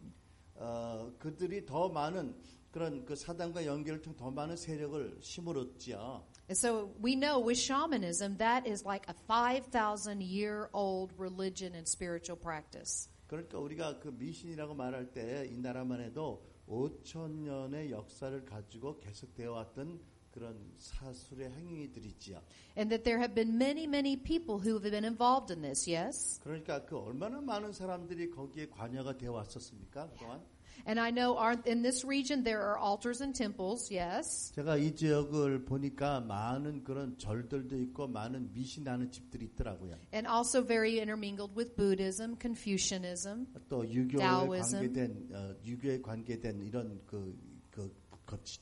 그들이 더 많은 그런 그 사단과 연결을 통해 더 많은 세력을 힘을 얻지요. And so we know with shamanism that is like a 5,000-year-old religion and spiritual practice. 그러니까 우리가 그 미신이라고 말할 때 이 나라만 해도 5,000년의 역사를 가지고 계속되어 왔던 그런 사술의 행위들이지요. And that there have been many people who have been involved in this, yes? 그러니까 그 얼마나 많은 사람들이 거기에 관여가 되어 왔었습니까? 그동안? And I know in this region there are altars and temples, yes. 제가 이 지역을 보니까 많은 그런 절들도 있고 많은 미신하는 집들이 있더라고요. And also very intermingled with Buddhism, Confucianism, 또 유교에 Taoism. 관계된 유교에 관계된 이런 그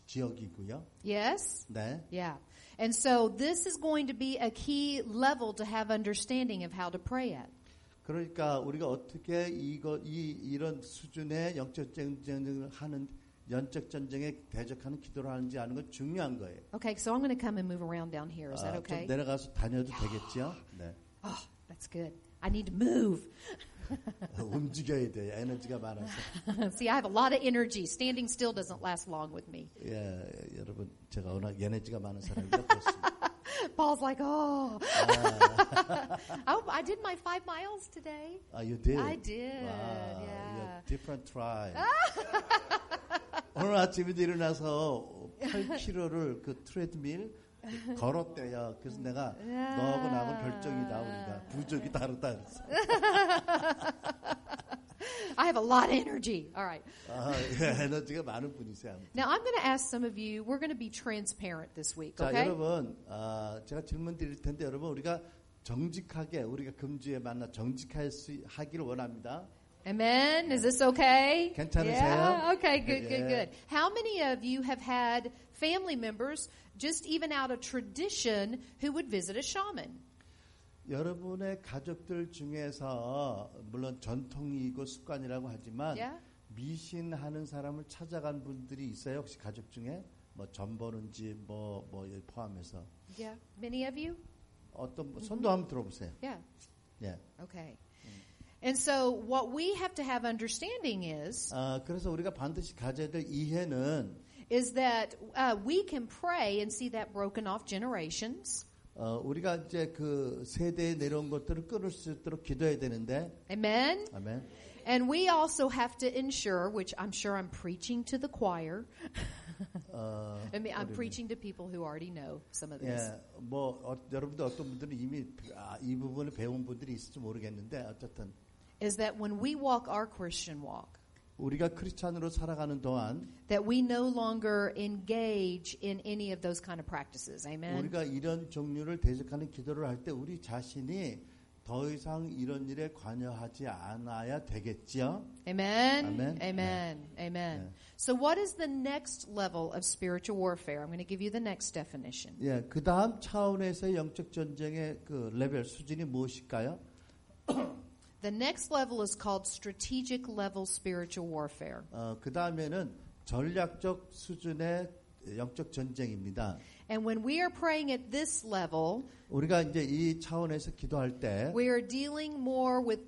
지역이고요. Yes? 네. Yeah. And so this is going to be a key level to have understanding of how to pray at. 그러니까 우리가 어떻게 이런 수준의 영적 전쟁을 하는 연적 전쟁에 대적하는 기도를 하는지 아는 건 중요한 거예요. Okay, so I'm going to come and move around down here. Is that okay? 좀 내려가서 다녀도 되겠죠? 네. Oh, that's good. I need to move. 움직여야 돼요. 에너지가 많아서. See, I have a lot of energy. Standing still doesn't last long with me. 예, 여러분 제가 워낙 에너지가 많은 사람이라 그렇습니다. Paul's like, oh. I did my 5 miles today. You did? I did. Wow, yeah. you're different tribe. 오늘 아침에도 일어나서 8km를 그 트레드밀 걸었대요. 그래서 내가 너하고 나하고 별종이다. 우리가 부족이 다르다 그랬어. I have a lot of energy. All right. 에너지가 많은 분이세요. Now I'm going to ask some of you. We're going to be transparent this week. 자, Okay? 여러분, 제가 질문 드릴 텐데 여러분 우리가 정직하게 우리가 금주에 만나 정직하기를 원합니다. Amen. Is this okay? 괜찮으세요? Yeah. Okay. Good. 예. Good. Good. How many of you have had family members, just even out of tradition, who would visit a shaman? 여러분의 가족들 중에서 물론 전통이고 습관이라고 하지만 Yeah. 미신하는 사람을 찾아간 분들이 있어요? 혹시 가족 중에 뭐 점 보는지 뭐 포함해서 Yeah. Many of you? 어떤 손도 한번 들어보세요. Yeah. 예. Okay. And so what we have to have understanding is 그래서 우리가 반드시 가져야 될 이해는 is that we can pray and see that broken off generations. 우리가 이제 그 세대에 내려온 것들을 끊을 수 있도록 기도해야 되는데. Amen. 아멘. And we also have to ensure, which I'm sure I'm preaching to the choir. I mean, I'm preaching to people who already know some of this. 예, 여러분들 어떤 분들은 이미 이 부분을 배운 분들이 있을지 모르겠는데 어쨌든. Is that when we walk our Christian walk, 우리가 크리스찬으로 살아가는 동안 that we no longer engage in any of those kind of practices. Amen. 우리가 이런 종류를 대적하는 기도를 할 때 우리 자신이 더 이상 이런 일에 관여하지 않아야 되겠지요. Amen. Amen. Amen. 네. Amen. 네. So what is the next level of spiritual warfare? I'm going to give you the next definition. 예, 그 다음 차원에서의 영적 전쟁의 그 레벨 수준이 무엇일까요? The next level is called strategic level spiritual warfare. 그 다음에는 전략적 수준의 영적 전쟁입니다. And when we are praying at this level, 우리가 이제 이 차원에서 기도할 때, we are dealing more with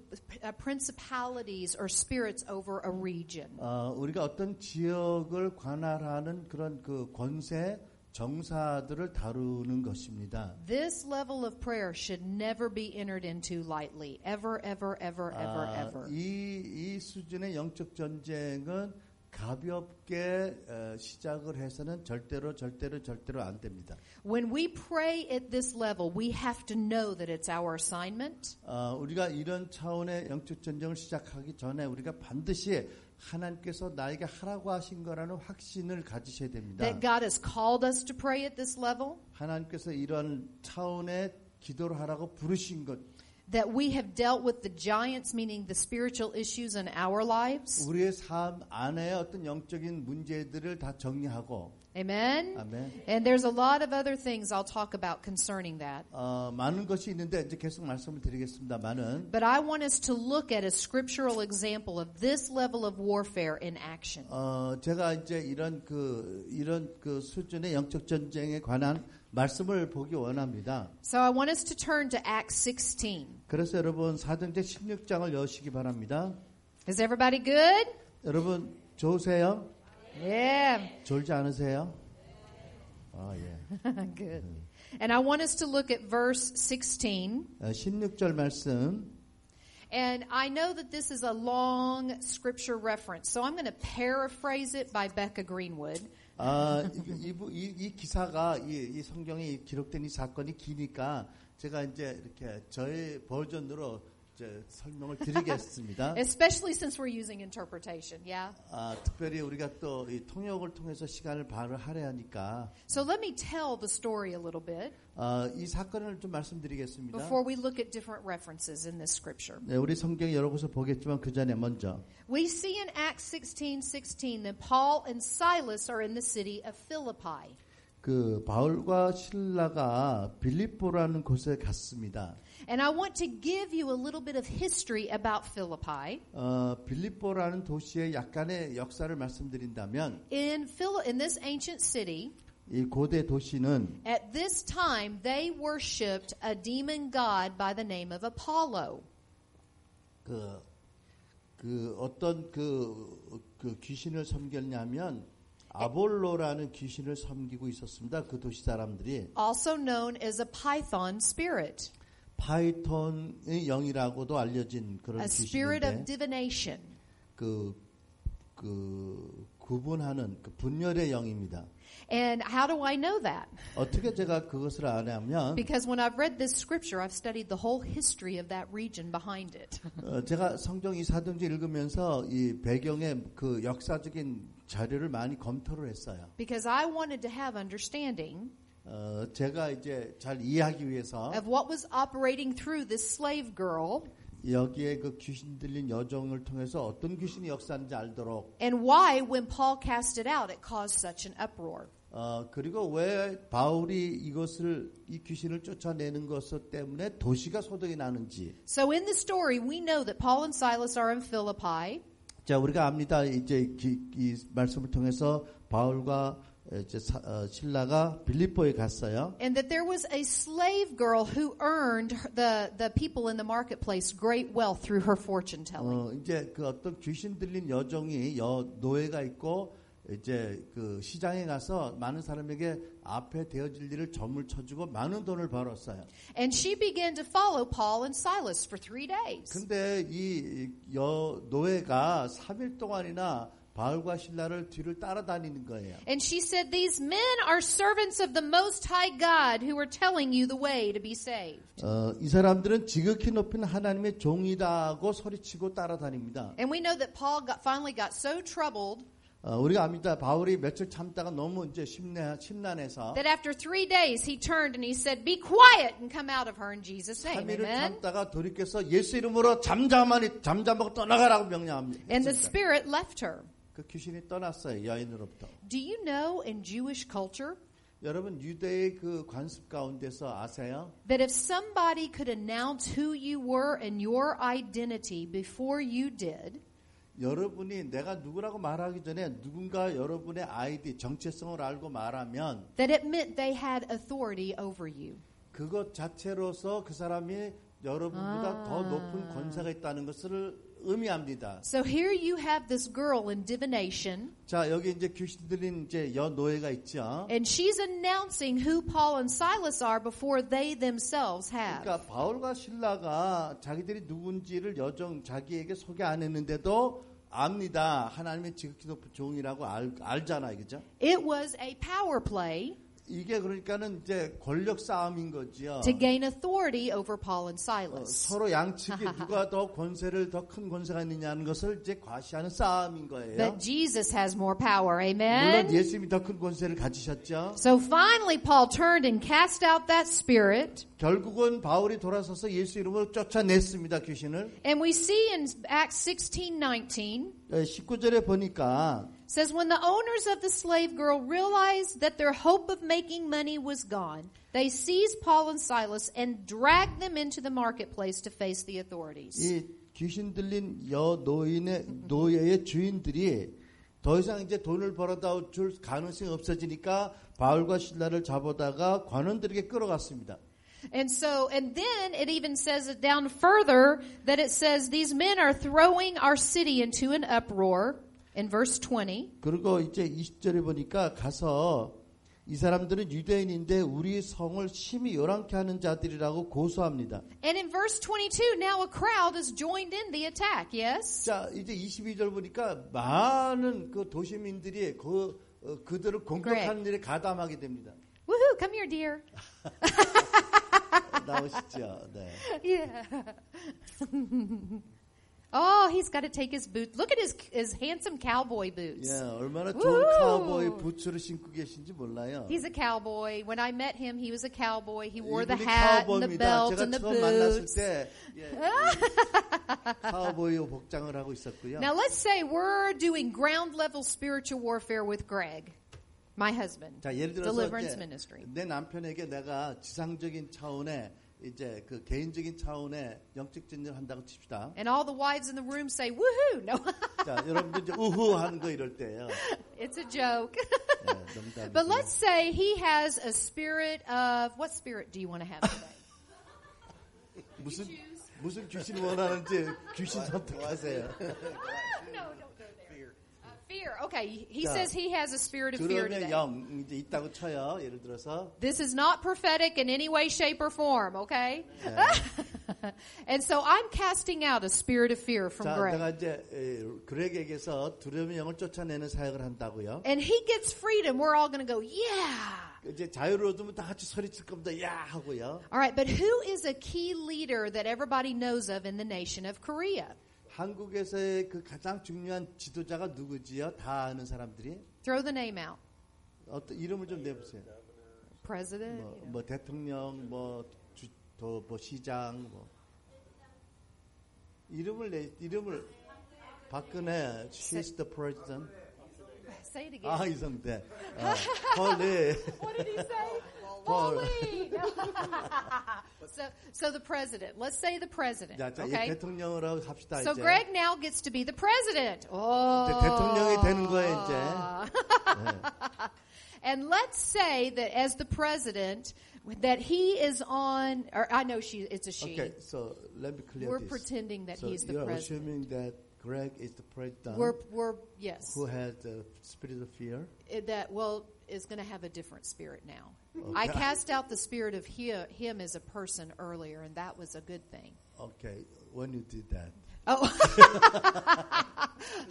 principalities or spirits over a region. 우리가 어떤 지역을 관할하는 그런 그 권세 정사들을 다루는 것입니다. This level of prayer should never be entered into lightly. Ever, ever, ever, ever, ever. 이 수준의 영적 전쟁은 가볍게 시작을 해서는 절대로 안 됩니다. When we pray at this level, we have to know that it's our assignment. 우리가 이런 차원의 영적 전쟁을 시작하기 전에 우리가 반드시 하나님께서 나에게 하라고 하신 거라는 확신을 가지셔야 됩니다. That God has called us to pray at this level. 하나님께서 이런 차원의 기도를 하라고 부르신 것. That we have dealt with the giants, meaning the spiritual issues in our lives. 우리의 삶 안에 어떤 영적인 문제들을 다 정리하고. Amen. 아멘. And there's a lot of other things I'll talk about concerning that. 많은 것이 있는데 이제 계속 말씀을 드리겠습니다만은. But I want us to look at a scriptural example of this level of warfare in action. 제가 이제 이런 그 수준의 영적 전쟁에 관한 말씀을 보기 원합니다. So I want us to turn to Acts 16. 그래서 여러분 사도행전 16장을 여시기 바랍니다. Is everybody good? 여러분 좋으세요? Yeah. 졸지 않으세요? 예. Good. And I want us to look at verse 16. 16절 말씀. And I know that this is a long scripture reference, so I'm going to paraphrase it by Becca Greenwood. 이 기사가 이 성경에 기록된 이 사건이 기니까 제가 이제 이렇게 저의 버전으로 이제 설명을 드리겠습니다. Especially since we're using interpretation, yeah. 특별히 우리가 또 이 통역을 통해서 시간을 할애하니까. So let me tell the story a little bit. 이 사건을 좀 말씀드리겠습니다. Before we look at different references in this scripture. 네, 우리 성경 여러 곳을 보겠지만 그 전에 먼저. We see in Acts 16:16 that Paul and Silas are in the city of Philippi. 그 바울과 실라가 빌립보라는 곳에 갔습니다. And I want to give you a little bit of history about Philippi. 빌립보라는 도시의 약간의 역사를 말씀드린다면 In this ancient city, 이 고대 도시는 at this time they worshipped a demon god by the name of Apollo. 어떤 귀신을 섬겼냐면 아볼로라는 귀신을 섬기고 있었습니다. 그 도시 사람들이. Also known as a python spirit. 파이톤의 영이라고도 알려진 그런 A spirit of 귀신인데 divination. 구분하는 분열의 영입니다. And how do I know that? 어떻게 제가 그것을 아냐면 Because when I've read this scripture, I've studied the whole history of that region behind it. 제가 성경 이 사도행전 읽으면서 이 배경의 그 역사적인 자료를 많이 검토를 했어요. Because I wanted to have understanding 제가 이제 잘 이해하기 위해서 of what was operating through this slave girl. 여기에 그 귀신 들린 여종을 통해서 어떤 귀신이 역사하는지 알도록. And why, when Paul cast it out, it caused such an uproar. 그리고 왜 바울이 이 귀신을 쫓아내는 것 때문에 도시가 소동이 나는지. So in the story, we know that Paul and Silas are in Philippi. 자, 우리가 압니다. 이제 이 말씀을 통해서 바울과 신라가 빌립보에 갔어요. And that there was a slave girl who earned the people in the marketplace great wealth through her fortune telling. 이제 그 어떤 귀신 들린 여종이 노예가 있고 이제 그 시장에 가서 많은 사람에게 앞에 되어질 일을 점을 쳐주고 많은 돈을 벌었어요. And she began to follow Paul and Silas for 3 days. 근데 이 노예가 3일 동안이나 바울과 신라를 뒤를 따라다니는 거예요. And she said, "These men are servants of the Most High God who are telling you the way to be saved." 이 사람들은 지극히 높은 하나님의 종이다고 소리치고 따라다닙니다. And we know that Paul finally got so troubled. 우리가 압니다. 바울이 며칠 참다가 너무 이제 심란해서 that after 3 days he turned and he said, "Be quiet and come out of her in Jesus' name." 3일을 Amen. 참다가 돌이켜서 예수 이름으로 잠잠하고 떠나가라고 명령합니다. And the spirit left her. 그 귀신이 떠났어요. 여인으로부터. Do you know in Jewish culture 여러분 유대의 그 관습 가운데서 아세요? that if somebody could announce who you were and your identity before you did, 여러분이 내가 누구라고 말하기 전에 누군가 여러분의 아이디 정체성을 알고 말하면 that it meant they had authority over you. 그것 자체로서 그 사람이 여러분보다 더 높은 권세가 있다는 것을 의미합니다. So here you have this girl in divination. 자, 여기 이제 귀신 들린 이제 여노예가 있죠. And she's announcing who Paul and Silas are before they themselves have. 그러니까 바울과 실라가 자기들이 누군지를 자기에게 소개 안 했는데도 압니다. 하나님의 지극히 높은 종이라고 알잖아요, 그죠? It was a power play. 이게 그러니까는 이제 권력 싸움인 거지요. To gain authority over Paul and Silas. 서로 양측이 누가 더 큰 권세가 있느냐는 것을 이제 과시하는 싸움인 거예요. But Jesus has more power. 물론 Amen. 예수님이 더 큰 권세를 가지셨죠. So finally Paul turned and cast out that spirit. 결국은 바울이 돌아서서 예수 이름으로 쫓아냈습니다, 귀신을. And we see in Acts 16:19 19절에 보니까 says when the owners of the slave girl realized that their hope of making money was gone, they seized Paul and Silas and dragged them into the marketplace to face the authorities. 이 귀신 들린 노예의 주인들이 더 이상 이제 돈을 벌어다 줄 가능성이 없어지니까 바울과 실라를 잡아다가 관원들에게 끌어갔습니다. And then it even says it down further that it says these men are throwing our city into an uproar in verse 20. 그리고 이제 20절에 보니까 가서 이 사람들은 유대인인데 우리 성을 심히 요란케 하는 자들이라고 고소합니다. And in verse 22, now a crowd has joined in the attack, yes? 자, 이제 22절 보니까 많은 그 도시민들이 그 그들을 공격하는 일에 가담하게 됩니다. Woohoo! Come here, dear. 나오시죠. 네. Yeah. Oh, he's got to take his boots. Look at his handsome cowboy boots. 예, 얼마나 좋은 카우보이 부츠를 신고 계신지 몰라요. He's a cowboy. When I met him, he was a cowboy. He wore the hat and the belt and the 제가 처음 만났을 boots. 때 카우보이 복장을 하고 있었고요. Now let's say we're doing ground level spiritual warfare with Greg, my husband. 자, 예를 들어서 Deliverance Ministry. 내 남편에게 내가 지상적인 차원의 이제 그 개인적인 차원의 영적 전쟁을 한다고 칩시다. And all the wives in the room say, woohoo! No. 자, 여러분들 이제 우후 하는 거 이럴 때예요. It's a joke. 네, 농담이고요. But let's say he has a spirit of, what spirit do you want to have today? 무슨 귀신 원하는지 귀신 선택하세요. No, don't go there. Fear. Okay, he says he has a spirit of fear 두려움의 today. 영 이제 있다고 쳐요. 예를 들어서. This is not prophetic in any way, shape, or form, okay? And so I'm casting out a spirit of fear from 자, Greg. 내가 이제 그렉에게서 두려움의 영을 쫓아내는 사역을 한다고요. And he gets freedom. We're all going to go, yeah. 이제 자유를 얻으면 다 같이 소리칠 겁니다. 야 하고요. All right, but who is a key leader that everybody knows of in the nation of Korea? 한국에서의 그 가장 중요한 지도자가 누구지요? 다 아는 사람들이. Throw the name out. 어떤 이름을 좀 내보세요. President. 뭐 대통령, 뭐 시장, 뭐 이름을 박근혜, she's the president. Say it again. 아 이성대. 헐리. What did he say? Holy. So the president. Let's say the president. 자, Okay. 대통령으로 합시다 So 이제. Greg now gets to be the president. Oh. 대통령이 되는 거예요 이제. 네. And let's say that as the president, that he is on. Or I know it's a she. Okay, so let me clear We're this. pretending that so he's the you're president. assuming that Greg is the president. We're yes. Who has the spirit of fear? That is going to have a different spirit now. Okay. I cast out the spirit of him as a person earlier, and that was a good thing. Okay, when you did that. Oh.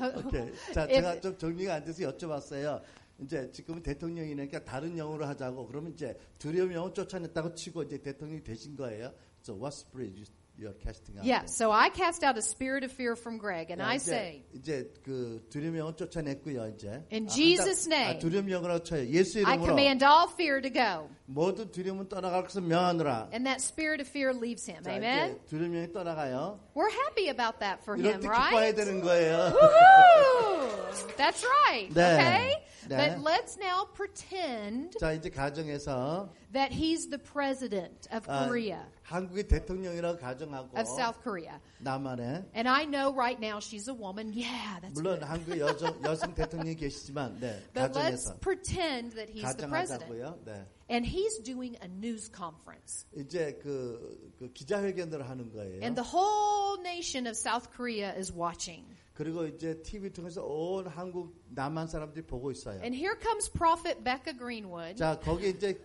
Okay. 자, 제가 좀 정리가 안 돼서 여쭤봤어요. 이제 지금 대통령이니까 다른 영어로 하자고 그러면 이제 두려움 영어 쫓아냈다고 치고 이제 대통령이 되신 거예요. So what spirit you are casting out? Yeah, so I cast out a spirit of fear from Greg, and I say, 이제 그 두려움 영어 쫓아냈고요, 이제. in Jesus' name, 두려움 영어라고 쳐요. 예수 I 이름으로 command all fear to go. 모든 두려움은 떠나갈 것을 명하노라. And that spirit of fear leaves him. 자, Amen? 이제 두려움 영이 떠나가요. We're happy about that for 이럴 him, 때 기뻐해야 right? 되는 거예요. Woohoo! That's right. 네. Okay? 네. But let's now pretend 자, 이제 가정에서 that he's the president of Korea, 한국의 대통령이라고 가정하고 of South Korea. 남한에 And I know right now she's a woman. Yeah, that's 물론 good. 한국의 여성 대통령이 계시지만 네, But let's 가정에서 pretend that he's the president. 가정하자고요. 네. And he's doing a news conference. 이제 그 기자회견을 하는 거예요. And the whole nation of South Korea is watching. 그리고 이제 TV 통해서 온 한국 남한 사람들이 보고 있어요. And here comes Prophet Becca Greenwood 자, 거기 이제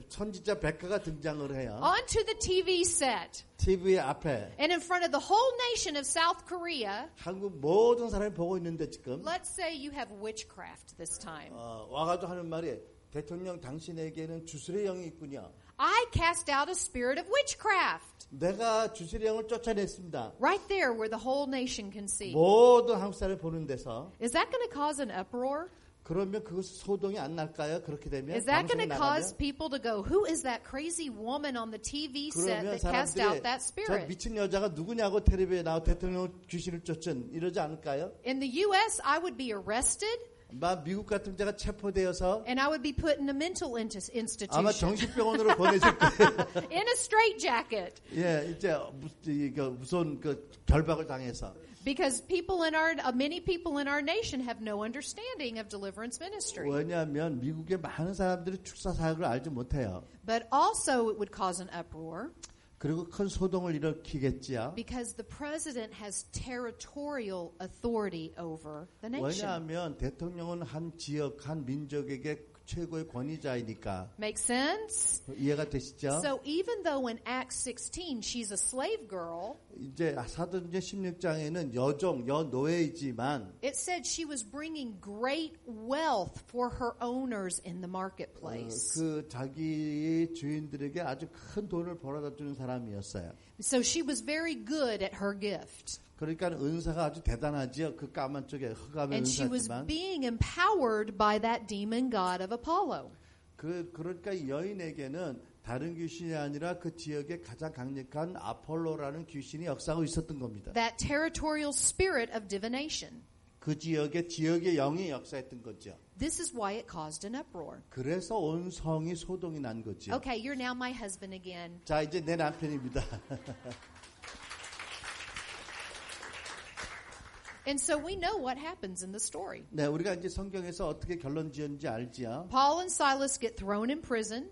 선지자 백가가 등장을 해요. onto the TV set. TV 앞에 And in front of the whole nation of South Korea, 한국 모든 사람이 보고 있는데 지금 let's say you have witchcraft this time. 와가지고 하는 말이 대통령 당신에게는 주술의 영이 있군요. I cast out a spirit of witchcraft. 내가 주술의 영을 쫓아냈습니다. Right there where the whole nation can see. 모든 한국 사람이 보는 데서 Is that going to cause an uproar? 그러면 그것이 소동이 안 날까요? 그렇게 되면 Is that 방송이 going to cause 나가면 people to go, who is that crazy woman on the TV set 그러면 that cast out 사람들이 that 저 spirit? 미친 여자가 누구냐고 텔레비에 나와 대통령 귀신을 쫓은 이러지 않을까요? In the U.S., I would be arrested 미국 같은 데가 체포되어서 and I would be put in a mental 아마 institution 정신병원으로 보내질 거예요. in a straitjacket. 예, 이제 무서운 그 결박을 당해서. Because many people in our nation have no understanding of deliverance ministry. 왜냐하면 미국의 많은 사람들이 축사 사역을 알지 못해요. But also it would cause an uproar. 그리고 큰 소동을 일으키겠지요. Because the president has territorial authority over the nation. 왜냐하면 대통령은 한 지역, 한 민족에게 최고의 권위자이니까. Make sense? 이해가 되시죠? So even though in Acts 16 she's a slave girl, 이제 사도행전 16장에는 여종, 여노예이지만 it said she was bringing great wealth for her owners in the marketplace. 그 자기 주인들에게 아주 큰 돈을 벌어다 주는 사람이었어요. So she was very good at her gift. 그러니까 은사가 아주 대단하지요. 그 까만 쪽에 흑암의 And she was 은사지만. being empowered by that demon god of Apollo. 그러니까 이 여인에게는 다른 귀신이 아니라 그 지역에 가장 강력한 아폴로라는 귀신이 역사하고 있었던 겁니다. That territorial spirit of divination. 그 지역의 영이 역사했던 거죠. This is why it caused an uproar. 그래서 온 성이 소동이 난 거죠. Okay, you're now my husband again. 자, 이제 내 남편입니다. And so we know what happens in the story. 네, 우리가 이제 성경에서 어떻게 결론 지었는지 알지요. Paul and Silas get thrown in prison.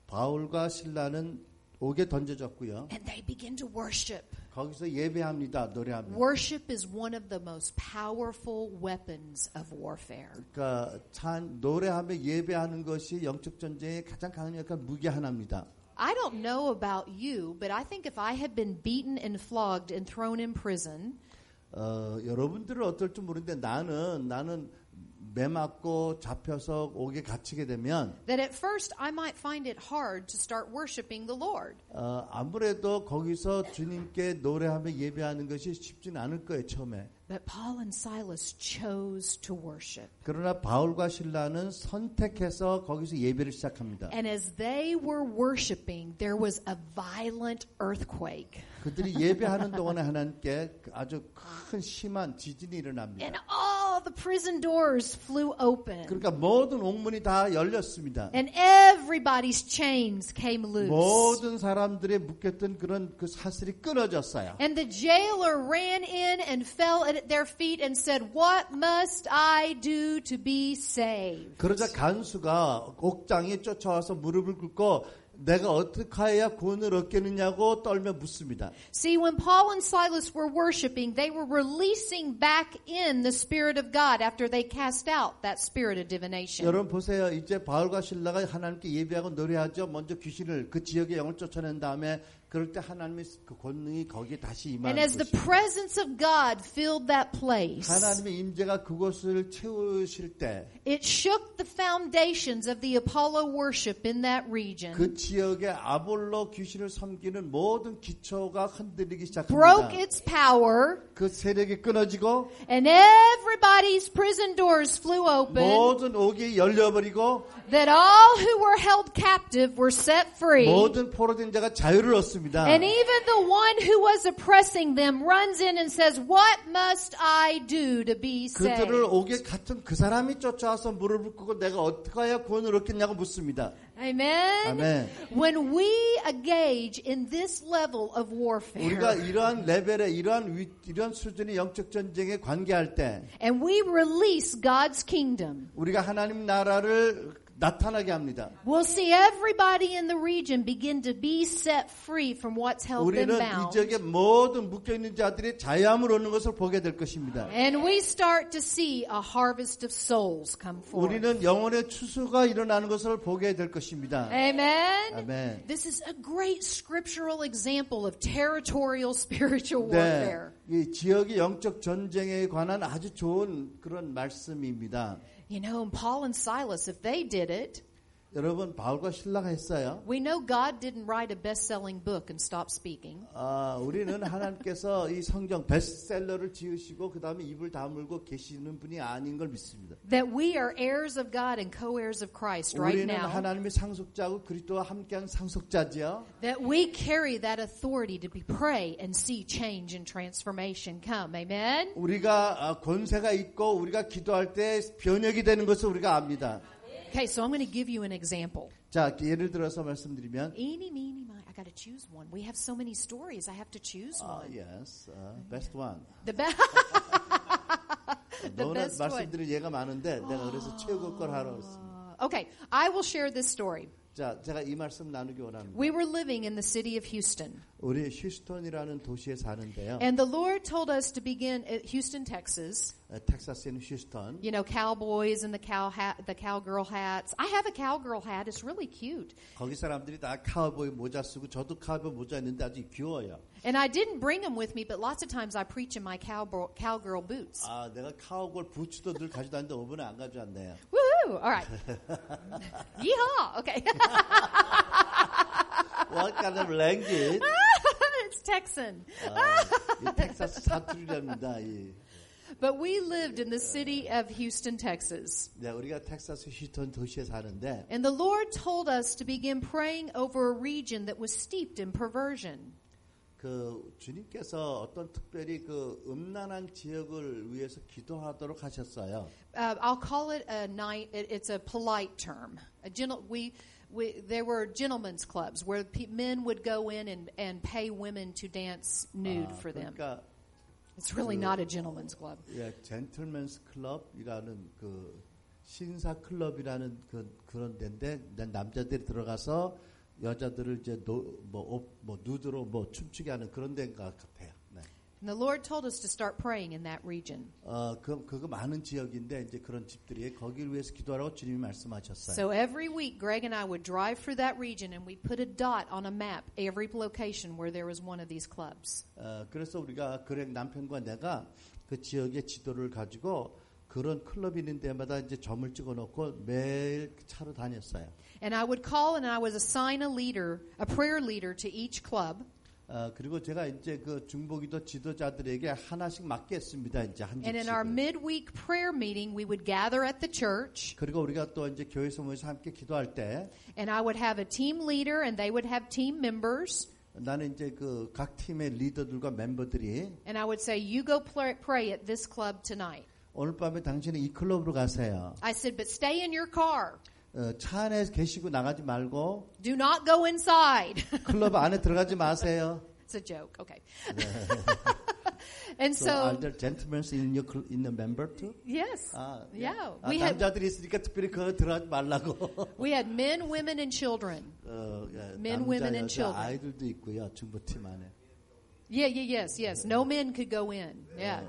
바울과 실라는 옥에 던져졌고요. And they begin to worship. 거기서 예배합니다. 노래합니다. Worship is one of the most powerful weapons of warfare. 그러니까 노래하며 예배하는 것이 영적 전쟁의 가장 강력한 무기 하나입니다. I don't know about you, but I think if I had been beaten and flogged and thrown in prison, 여러분들은 어떨지 모르는데 나는 매 맞고 잡혀서 옥에 갇히게 되면 that at first I might find it hard to start worshiping the Lord. 아무래도 거기서 주님께 노래하며 예배하는 것이 쉽지는 않을 거예요, 처음에. But Paul and Silas chose to worship. 그러나 바울과 실라는 선택해서 거기서 예배를 시작합니다. And as they were worshiping, there was a violent earthquake. 그들이 예배하는 동안에 하나님께 아주 큰 심한 지진이 일어납니다. And all the prison doors flew open. 그러니까 모든 옥문이 다 열렸습니다. And everybody's chains came loose. 모든 사람들의 묶였던 그런 그 사슬이 끊어졌어요. And the jailer ran in and fell at their feet and said, "What must I do to be saved?" 그러자 간수가 옥장에 쫓아와서 무릎을 꿇고 내가 어떻게 해야 구원을 얻겠느냐고 떨며 묻습니다. See, when Paul and Silas were worshiping, they were releasing back in the Spirit of God after they cast out that spirit of divination. 여러분 보세요. 이제 바울과 실라가 하나님께 예배하고 노래하죠. 먼저 귀신을 그 지역의 영을 쫓아낸 다음에 그럴 때 하나님의 그 권능이 거기에 다시 임하는 And as the 것입니다. presence of God filled that place, 하나님의 임재가 그곳을 채우실 때 it shook the foundations of the Apollo worship in that region, 그 지역의 아볼로 귀신을 섬기는 모든 기초가 흔들리기 시작합니다. broke its power, 그 세력이 끊어지고 and everybody's prison doors flew open, 모든 옥이 열려버리고 that all who were held captive were set free. 모든 포로된 자가 자유를 얻습니다. And even the one who was oppressing them runs in and says, "What must I do to be saved?" 그들을 옥에 갇힌 그 사람이 쫓아와서 무릎을 꿇고 내가 어떻게 해야 구원을 얻겠냐고 묻습니다. Amen. 아멘. When we engage in this level of warfare, 우리가 이러한 레벨에 이러한 수준의 영적 전쟁에 관계할 때 and we release God's kingdom, 우리가 하나님 나라를 나타나게 합니다. we'll see everybody in the region begin to be set free from what's held them 우리는 이 bound. 지역의 모든 묶여있는 자들이 자유함을 얻는 것을 보게 될 것입니다. And we start to see a harvest of souls come forth. 우리는 영혼의 추수가 일어나는 것을 보게 될 것입니다. Amen. 아멘. This is a great scriptural example of territorial spiritual 네, warfare. 이 지역의 영적 전쟁에 관한 아주 좋은 그런 말씀입니다. You know, and Paul and Silas, if they did it, 여러분 바울과 실라가 했어요. we know God didn't write a best-selling book and stop speaking. 우리는 하나님께서 이 성경 베스트셀러를 지으시고 그 다음에 입을 다물고 계시는 분이 아닌 걸 믿습니다. That we are heirs of God and co-heirs of Christ right 우리는 now. 하나님의 상속자고 그리스도와 함께한 상속자지요. That we carry that authority to be pray and see change and transformation come. Amen. 우리가 권세가 있고 우리가 기도할 때 변혁이 되는 것을 우리가 압니다. Okay, so I'm going to give you an example. 자, 예를 들어서 말씀드리면 Eeny, meeny, miny. I got to choose one. We have so many stories. I have to choose one. yes, best one. The best. 너는 best one. 말씀드릴 예가 많은데 내가 그래서 최고 걸 하러 왔습니다. Okay, I will share this story. 자, 제가 이 말씀 나누기 원합니다. We were living in the city of Houston. 우리 휴스턴이라는 도시에 사는데요. And the Lord told us to begin at Houston, Texas. 텍사스에 있는 휴스턴. You know, cowboys and the cowgirl hats. I have a cowgirl hat. It's really cute. 거기 사람들이 다 카우보이 모자 쓰고 저도 카우보이 모자 있는데 아주 귀여워요. And I didn't bring them with me, but lots of times I preach in my cowgirl boots. 아, 내가 카우보이 부츠도 늘 가지고 다니는데 이번에 안 가져왔네요. Woohoo! All right. Yeehaw! Okay. What kind of language? It's Texan. 이 텍사스 사투리랍니다. 이. But we lived in the city of Houston, Texas. 네, 우리가 텍사스 휴스턴 도시에 사는데. And the Lord told us to begin praying over a region that was steeped in perversion. 그 주님께서 어떤 특별히 그 음란한 지역을 위해서 기도하도록 하셨어요. I'll call it a night. It's a polite term. There were gentlemen's clubs where men would go in and pay women to dance nude for them. 그러니까 It's really not a gentleman's club. 예, 젠틀맨스 클럽이라는 그 신사 클럽이라는 그런 데인데 남자들이 들어가서 여자들을 이제 누드로 춤추게 하는 그런 데인 것 같아요. 네. And the Lord told us to start praying in that region. 그거 많은 지역인데 이제 그런 집들이 거기를 위해서 기도하라고 주님이 말씀하셨어요. So every week, Greg and I would drive through that region, and we put a dot on a map every location where there was one of these clubs. 그래서 우리가 그렉 남편과 내가 그 지역의 지도를 가지고 그런 클럽이 있는 데마다 이제 점을 찍어놓고 매일 차로 다녔어요. And I would call and I would assign a prayer leader to each club. 그리고 제가 이제 그 중보기도 지도자들에게 하나씩 맡겼습니다. 이제 한 And in our midweek prayer meeting, we would gather at the church. 그리고 우리가 또 이제 교회에서 모여서 함께 기도할 때. And I would have a team leader, and they would have team members. 나는 이제 그 각 팀의 리더들과 멤버들이. And I would say, "You go pray at this club tonight." 오늘 밤에 당신은 이 클럽으로 가세요. I said, "But stay in your car." 차 안에 계시고 나가지 말고. Do not go inside. 클럽 안에 들어가지 마세요. It's a joke. Okay. And so are there gentlemen in the member too? Yes. Yeah. 남자들이 있으니까 특별히 그거 들어가지 말라고. We had men, women, and children. Men, women, and children. 아이들도 있고요. 중보팀 안에. Yes. No men could go in. Yeah.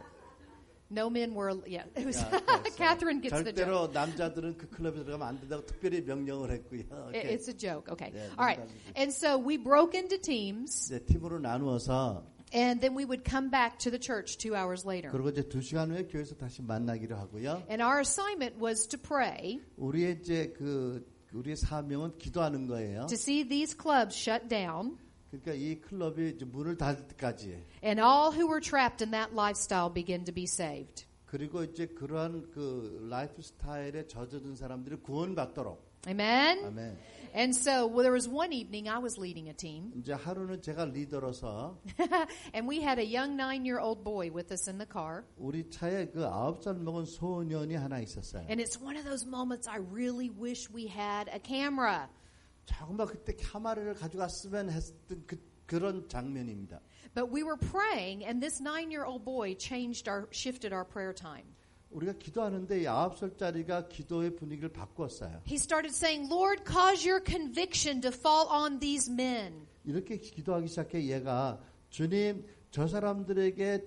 No men were. Yeah. It was. Catherine gets the joke. 절대로 남자들은 그 클럽에 들어가면 안 된다고 특별히 명령을 했고요. Okay. It's a joke. Okay. All right. And so we broke into teams. 네, 팀으로 나누어서. And then we would come back to the church 2 hours later. 그리고 이제 2시간 후에 교회에서 다시 만나기로 하고요. And our assignment was to pray. 우리의 이제 우리의 사명은 기도하는 거예요. To see these clubs shut down. 그러니까 이 클럽이 이제 문을 닫을 때까지. And all who were trapped in that lifestyle begin to be saved. 그리고 이제 그러한 그 라이프 스타일에 젖어든 사람들이 구원받도록. Amen. 아멘. And so there was one evening I was leading a team. 이제 하루는 제가 리더로서. And we had a young 9-year-old boy with us in the car. 우리 차에 그 9살 먹은 소년이 하나 있었어요. And it's one of those moments I really wish we had a camera. 정말 그때 카메라를 가져갔으면 했던 그런 장면입니다. But we were praying, and this 9-year-old boy shifted our prayer time. 우리가 기도하는데 이 9살짜리가 기도의 분위기를 바꿨어요. He started saying, "Lord, cause your conviction to fall on these men." 이렇게 기도하기 시작해 얘가 주님 저 사람들에게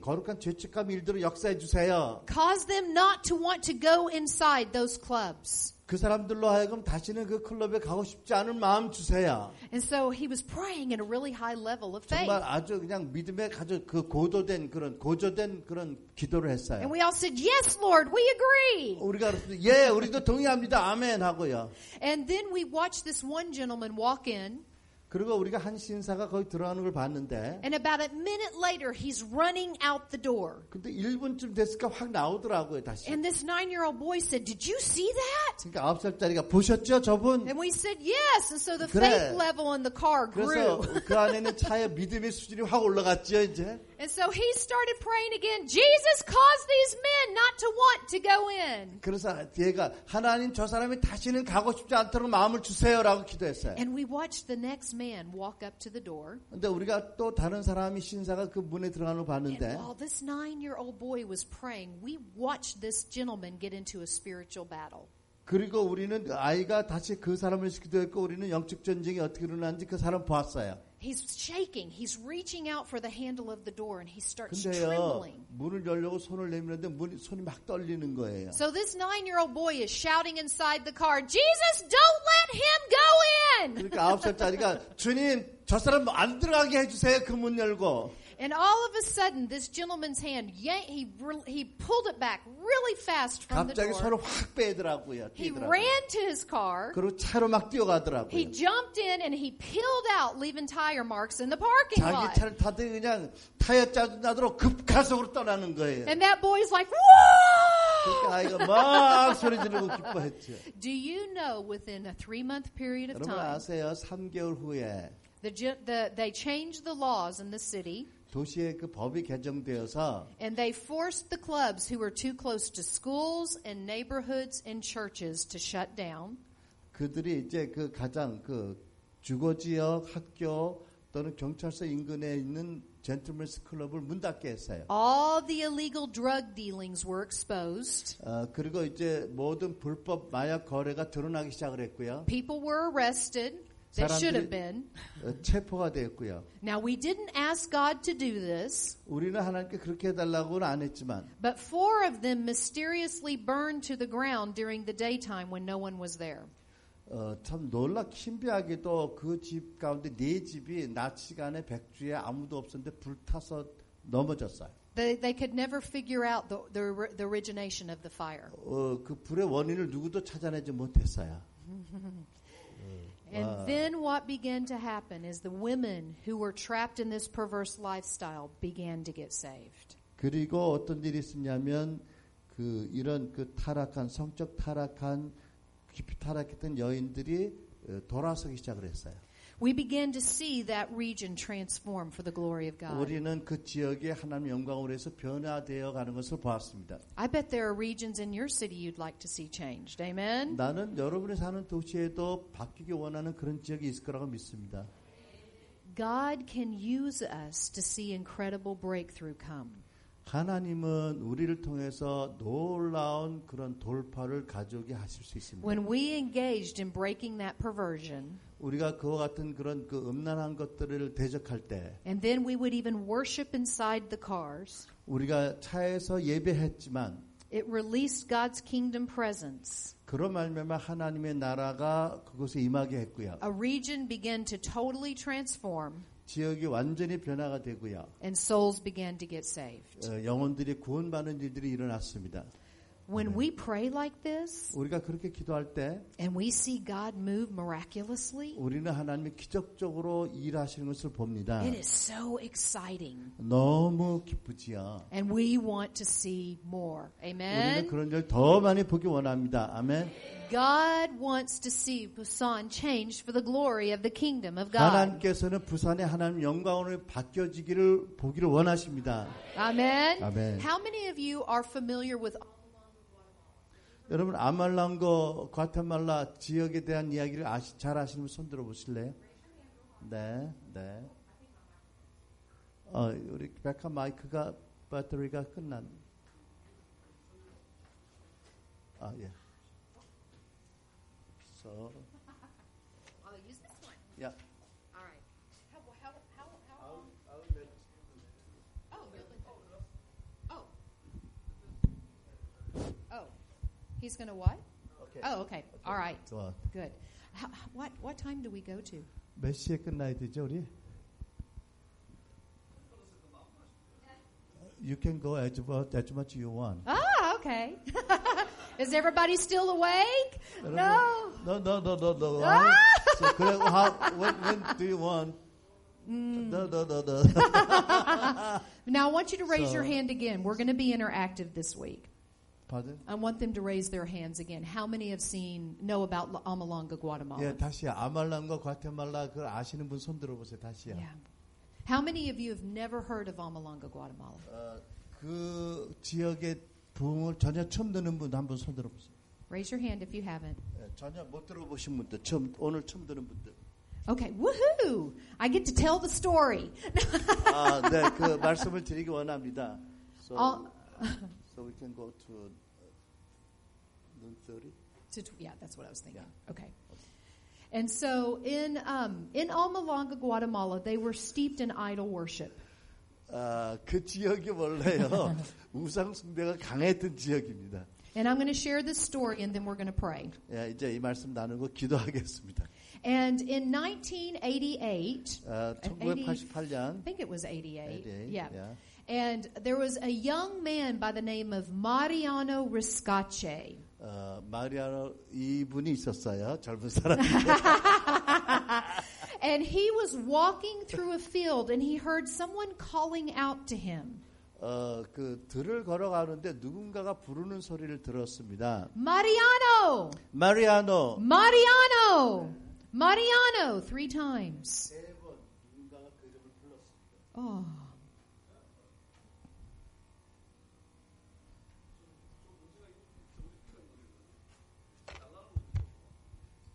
거룩한 죄책감이 일들을 역사해 주세요. Cause them not to want to go inside those clubs. 그 사람들로 하여금 다시는 그 클럽에 가고 싶지 않은 마음 주세요. And so he was praying at a really high level of faith. 정말 아주 그냥 믿음에 아주 그 고조된 그런 기도를 했어요. And we all said, "Yes, Lord, we agree." 우리가 예, 우리도 동의합니다. 아멘 하고요. And then we watched this one gentleman walk in. 그리고 우리가 한 신사가 거기 들어가는 걸 봤는데. And about a minute later, he's running out the door. 근데 1분쯤 됐을까 확 나오더라고요 다시. And this 9-year-old boy said, "Did you see that?" 그러니까 9살짜리가 보셨죠 저분? And we said, "Yes." And so the faith level in the car grew. 그래서 그 안에는 차의 믿음의 수준이 확 올라갔죠 이제. And so he started praying again. Jesus caused these men not to want to go in. 그래서 얘가 하나님 저 사람이 다시는 가고 싶지 않도록 마음을 주세요라고 기도했어요. And we watched the next man walk up to the door. 근데 우리가 또 다른 사람이 신사가 그 문에 들어가는 걸 봤는데. And while this 9-year-old boy was praying, we watched this gentleman get into a spiritual battle. 그리고 우리는 아이가 다시 그 사람을 기도했고 우리는 영적 전쟁이 어떻게 일어나는지 그 사람 보았어요. He's shaking. He's reaching out for the handle of the door and he starts 근데요, trembling. 문을 열려고 손을 내미는데 손이 막 떨리는 거예요. So this 9-year-old boy is shouting inside the car, Jesus, don't let him go in! 그러니까 9살짜리가 주님, 저 사람 안 들어가게 해주세요. 그 문 열고. And all of a sudden, this gentleman's hand, he pulled it back really fast from the 갑자기 door. 손을 확 빼더라고요. He 뛰더라고요. ran to his car. 그리고 차로 막 뛰어가더라고요. He jumped in and he peeled out, leaving tire marks in the parking 자기 lot. 차를 타더니 그냥 타이어 짜증나도록 급가속으로 떠나는 거예요. And that boy's like, whoa! 그러니까 아이가 막 소리 지르고 기뻐했죠. Do you know within a 3-month period of 여러분 time, 아세요? 3개월 후에 they changed the laws in the city. 도시에 그 법이 개정되어서 And they forced the clubs who were too close to schools and neighborhoods and churches to shut down. 그들이 이제 그 가장 그 주거지역 학교 또는 경찰서 인근에 있는 젠틀맨스 클럽을 문 닫게 했어요. All the illegal drug dealings were exposed. 그리고 이제 모든 불법 마약 거래가 드러나기 시작을 했고요. People were arrested. They should have been. 체포가 되었고요. Now we didn't ask God to do this. 우리는 하나님께 그렇게 해달라고는 안 했지만 But 4 of them mysteriously burned to the ground during the daytime when no one was there. 참 놀라 신비하게도 그 집 가운데 4집이 낮 시간에 백주에 아무도 없었는데 불타서 넘어졌어요. They could never figure out the origination of the fire. 그 불의 원인을 누구도 찾아내지 못했어요. And then what began to happen is the women who were trapped in this perverse lifestyle began to get saved. 그리고 어떤 일이 있었냐면 이런 타락한 성적 타락한 깊이 타락했던 여인들이 돌아서기 시작을 했어요. We began to see that region transform for the glory of God. 우리는 그 지역에 하나님 영광으로 해서 변화되어 가는 것을 보았습니다. I bet there are regions in your city you'd like to see changed. Amen. 나는 여러분이 사는 도시에도 바뀌기 원하는 그런 지역이 있을 거라고 믿습니다. God can use us to see incredible breakthrough come. 하나님은 우리를 통해서 놀라운 그런 돌파를 가져오게 하실 수 있습니다. When we engaged in breaking that perversion, 우리가 그와 같은 그런 그 음란한 것들을 대적할 때, and then we would even worship inside the cars, 우리가 차에서 예배했지만, it released God's kingdom presence. 그런 말미암아 하나님의 나라가 그곳에 임하게 했고요. A region began to totally transform. 지역이 완전히 변화가 되고요. And souls began to get saved. 영혼들이 구원받는 일들이 일어났습니다. When we pray like this, 우리가 그렇게 기도할 때, and we see God move miraculously, 우리는 하나님이 기적적으로 일하시는 것을 봅니다. it is so exciting. 너무 기쁘지요. And we want to see more. 우리는 Amen. 그런 일 더 많이 보기 원합니다. 아멘. God wants to see Busan changed for the glory of the kingdom of God. 하나님께서는 부산의 하나님 영광으로 바뀌어지기를 보기를 원하십니다. Amen. 아멘. How many of you are familiar with 여러분 아말랑거 과테말라 지역에 대한 이야기를 잘 아시는 분 손 들어 보실래요? 네, 네. 우리 백화 마이크가 배터리가 끝난. 예. So. I'll use this one. Yeah. All right. How long? I'll let Oh, really? Oh. He's going to what? Okay. Oh, okay. All right. 좋아. Good. What time do we go to? 몇 시에 끝나야 되죠, 우리? You can go as much you want. Ah, okay. Is everybody still awake? No. No. Ah! So, when do you want? No. Now, I want you to raise your hand again. We're going to be interactive this week. Pardon? I want them to raise their hands again. How many know about Amalanga, Guatemala? 예, 다시요. 아말랑과 과테말라 그걸 아시는 분 손 들어보세요. 다시요. Yeah. How many of you have never heard of Amalanga, Guatemala? 그 지역의 부흥을 전혀 처음 듣는 분 한 분 손 들어보세요. Raise your hand if you haven't. 예, 전혀 못 들어보신 분들, 오늘 처음 듣는 분들. Okay, woohoo! I get to tell the story. 네, 그 말씀을 드리기 원합니다. So we can go to 30. Yeah, that's what I was thinking. Yeah. Okay. And so in Almalanga, Guatemala, they were steeped in idol worship. 그 지역이 원래요 우상 숭배가 강했던 지역입니다. And I'm going to share this story, and then we're going to pray. 예, 이제 이 말씀 나누고 기도하겠습니다. And in 1988, 1988년, I think it was 88. Yeah. And there was a young man by the name of Mariano Riscache. 마리아노 이분이 있었어요. 젊은 사람이. And he was walking through a field and he heard someone calling out to him. 그 들을 걸어가는데 누군가가 부르는 소리를 들었습니다. Mariano! Mariano! Mariano! Mariano! 3 times. 누군가가 그 이름을 불렀습니다. Oh.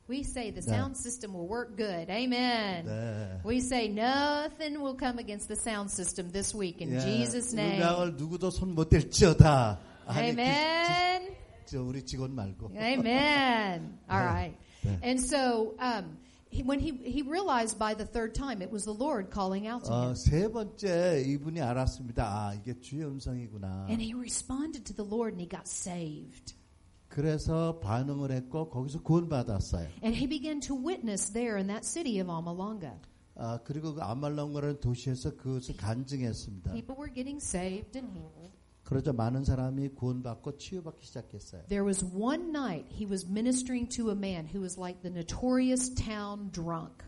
We say the sound system will work good. Amen. 네. We say nothing will come against the sound system this week in Jesus' name. 음악을 누구도 손 못 댈지어다. Amen. 저 우리 직원 말고. Amen. All right. 네. And so when he realized by the 3rd time it was the Lord calling out to him. 세 번째 이분이 알았습니다. 아, 이게 주의 음성이구나. And he responded to the Lord and he got saved. 그래서 반응을 했고 거기서 구원받았어요. And he began to witness there in that city of Almalanga. 그리고 그 아말랑가라는 도시에서 그것을 간증했습니다. People were getting saved and healed. 그러자 많은 사람이 구원받고 치유받기 시작했어요. There was one night he was ministering to a man who was like the notorious town drunk.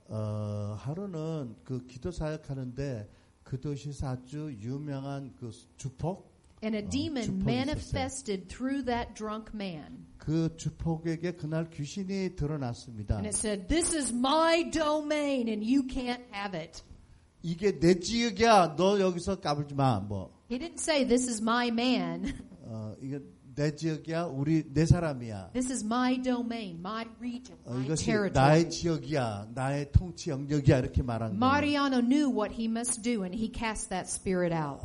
하루는 그 기도 사역하는데 그 도시에서 아주 유명한 그 주폭 And a demon manifested through that drunk man. 그 주폭에게 그날 귀신이 드러났습니다. And it said, "This is my domain, and you can't have it." 이게 내 지역이야. 너 여기서 까불지 마. 뭐. He didn't say, "This is my man." 이게 내 지역이야. 내 사람이야. This is my domain, my region, my 이것이 territory. 나의 지역이야. 나의 통치 영역이야. 이렇게 말한 거예요. Mariano knew what he must do, and he cast that spirit out.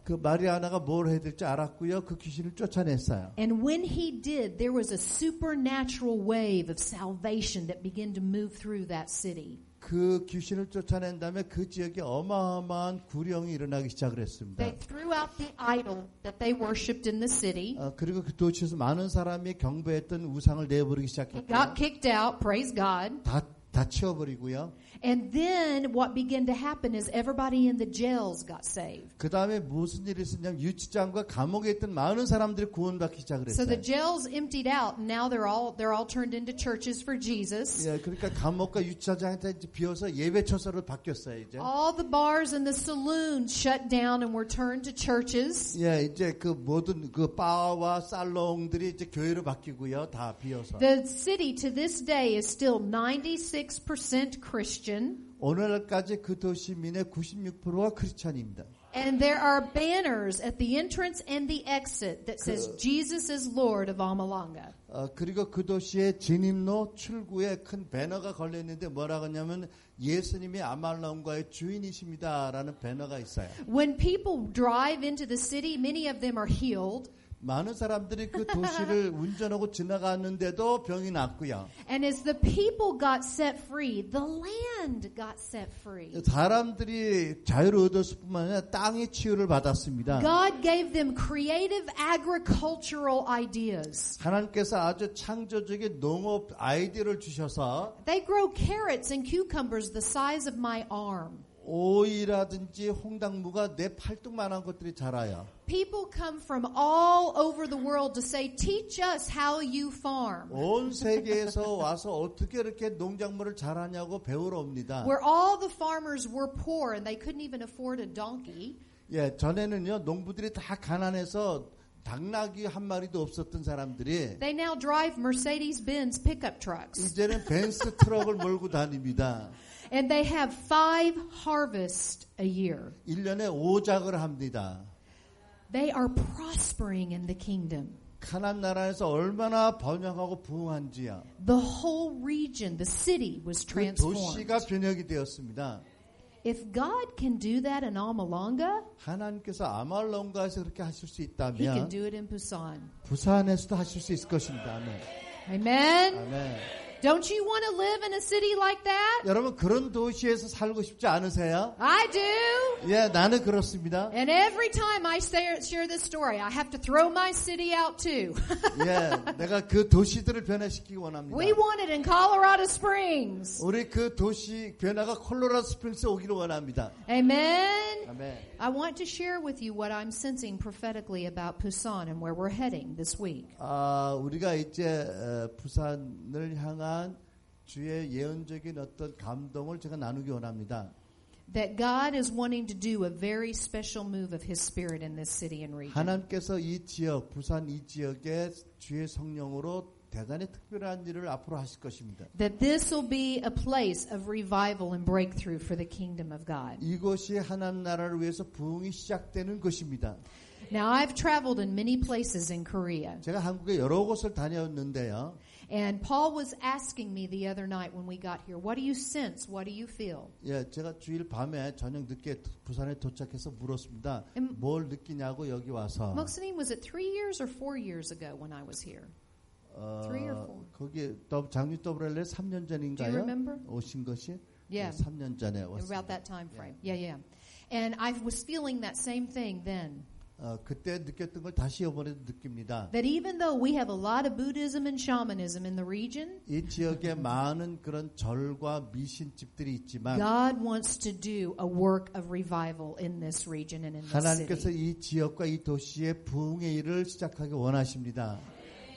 그 마리아나가 뭘 해야 될지 알았고요. 그 귀신을 쫓아냈어요. And when he did, there was a supernatural wave of salvation that began to move through that city. 그 귀신을 쫓아낸 다음에 그 지역에 어마어마한 구령이 일어나기 시작을 했습니다. They threw out the idol that they worshipped in the city. 그리고 그 도시에서 많은 사람이 경배했던 우상을 내버리기 시작했고 Got kicked out, praise God. 다 치워버리고요. And then what began to happen is everybody in the jails got saved. 그 다음에 무슨 일이 있었냐면 유치장과 감옥에 있던 많은 사람들이 구원받기 시작을 했어요. So the jails emptied out, and now they're all turned into churches for Jesus. 예, 그러니까 감옥과 유치장한테 비어서 예배처소로 바뀌었어요 이제. All the bars and the saloons shut down and were turned to churches. 예, 이제 그 모든 그 바와 살롱들이 이제 교회로 바뀌고요, 다 비어서. The city to this day is still 96% Christian. 오늘날까지 그 도시민의 96%가 크리스찬입니다. And there are banners at the entrance and the exit that says Jesus is Lord of Almalanga. 그리고 그 도시의 진입로 출구에 큰 배너가 걸려 있는데 뭐라고 하냐면 예수님이 아말랑가의 주인이십니다라는 배너가 있어요. When people drive into the city, many of them are healed. 많은 사람들이 그 도시를 운전하고 지나갔는데도 병이 났고요. And as the people got set free, the land got set free. 사람들이 자유를 얻었을 뿐만 아니라 땅의 치유를 받았습니다. God gave them creative agricultural ideas. 하나님께서 아주 창조적인 농업 아이디어를 주셔서 They grow carrots and cucumbers the size of my arm. 오이라든지 홍당무가 내 팔뚝만한 것들이 자라요. People come from all over the world to say, teach us how you farm. 온 세계에서 와서 어떻게 이렇게 농작물을 잘하냐고 배우러 옵니다. Where all the farmers were poor and they couldn't even afford a donkey. 예, 전에는요 농부들이 다 가난해서 당나귀 한 마리도 없었던 사람들이 They now drive Mercedes-Benz pickup trucks. 이제는 벤츠 트럭을 몰고 다닙니다. And they have 5 harvests a year. 1년에 5작을 합니다. They are prospering in the kingdom. 가나안 나라에서 얼마나 번영하고 부흥한지요. The whole region, the city was 그 transformed. 도시가 변혁이 되었습니다. If God can do that in Almalanga, 하나님께서 아말랑가에서 그렇게 하실 수 He can 있다면 do it in Busan. 부산에서도 하실 수 있을 것입니다. 아멘. Amen. 아멘. Don't you want to live in a city like that? 여러분 그런 도시에서 살고 싶지 않으세요? I do. 예, 나는 그렇습니다. And every time I share this story, I have to throw my city out too. 예, 내가 그 도시들을 변화시키기 원합니다. We want it in Colorado Springs. 우리 그 도시 변화가 콜로라도 스프링스에 오기를 원합니다. Amen. 아멘. I want to share with you what I'm sensing prophetically about Busan and where we're heading this week. 우리가 이제 부산을 향한 주의 예언적인 어떤 감동을 제가 나누기 원합니다. That God is wanting to do a very special move of His Spirit in this city and region. 하나님께서 이 지역, 부산 이 지역에 주의 성령으로 대단히 특별한 일을 앞으로 하실 것입니다. That this will be a place of revival and breakthrough for the kingdom of God. 이곳이 하나님 나라를 위해서 부흥이 시작되는 것입니다. Now I've traveled in many places in Korea. 제가 한국에 여러 곳을 다녔는데요. And Paul was asking me the other night when we got here, what do you sense? What do you feel? 예, 제가 주일 밤에 저녁 늦게 부산에 도착해서 물었습니다. 뭘 느끼냐고 여기 와서. 목사님, was it 3 years or 4 years ago when I was here? 3 or 4? 거기 장유 WL에 3년 전인가요? Do you remember? 오신 것이? Yeah. 3년 전에 왔습니다. About that time frame. Yeah. And I was feeling that same thing then. 그때 느꼈던 걸 다시 이번에도 느낍니다. That even though we have a lot of Buddhism and shamanism in the region, 이 지역에 많은 그런 절과 미신집들이 있지만 God wants to do a work of revival in this region and in this 하나님께서 city. 이 지역과 이 도시의 부흥의 일을 시작하기 원하십니다.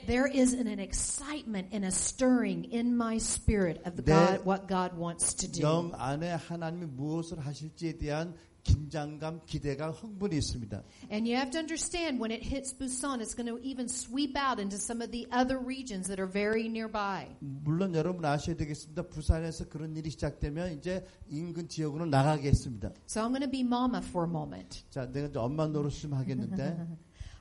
There is an excitement and a stirring in my spirit of God, what God wants to do. 영 안에 하나님이 무엇을 하실지에 대한 긴장감, 기대감, 흥분이 있습니다. And you have to understand when it hits Busan, it's going to even sweep out into some of the other regions that are very nearby. 물론 여러분 아셔야 되겠습니다. 부산에서 그런 일이 시작되면 이제 인근 지역으로 나가겠습니다. So I'm going to be mama for a moment. 자, 내가 이제 엄마 노릇 좀 하겠는데.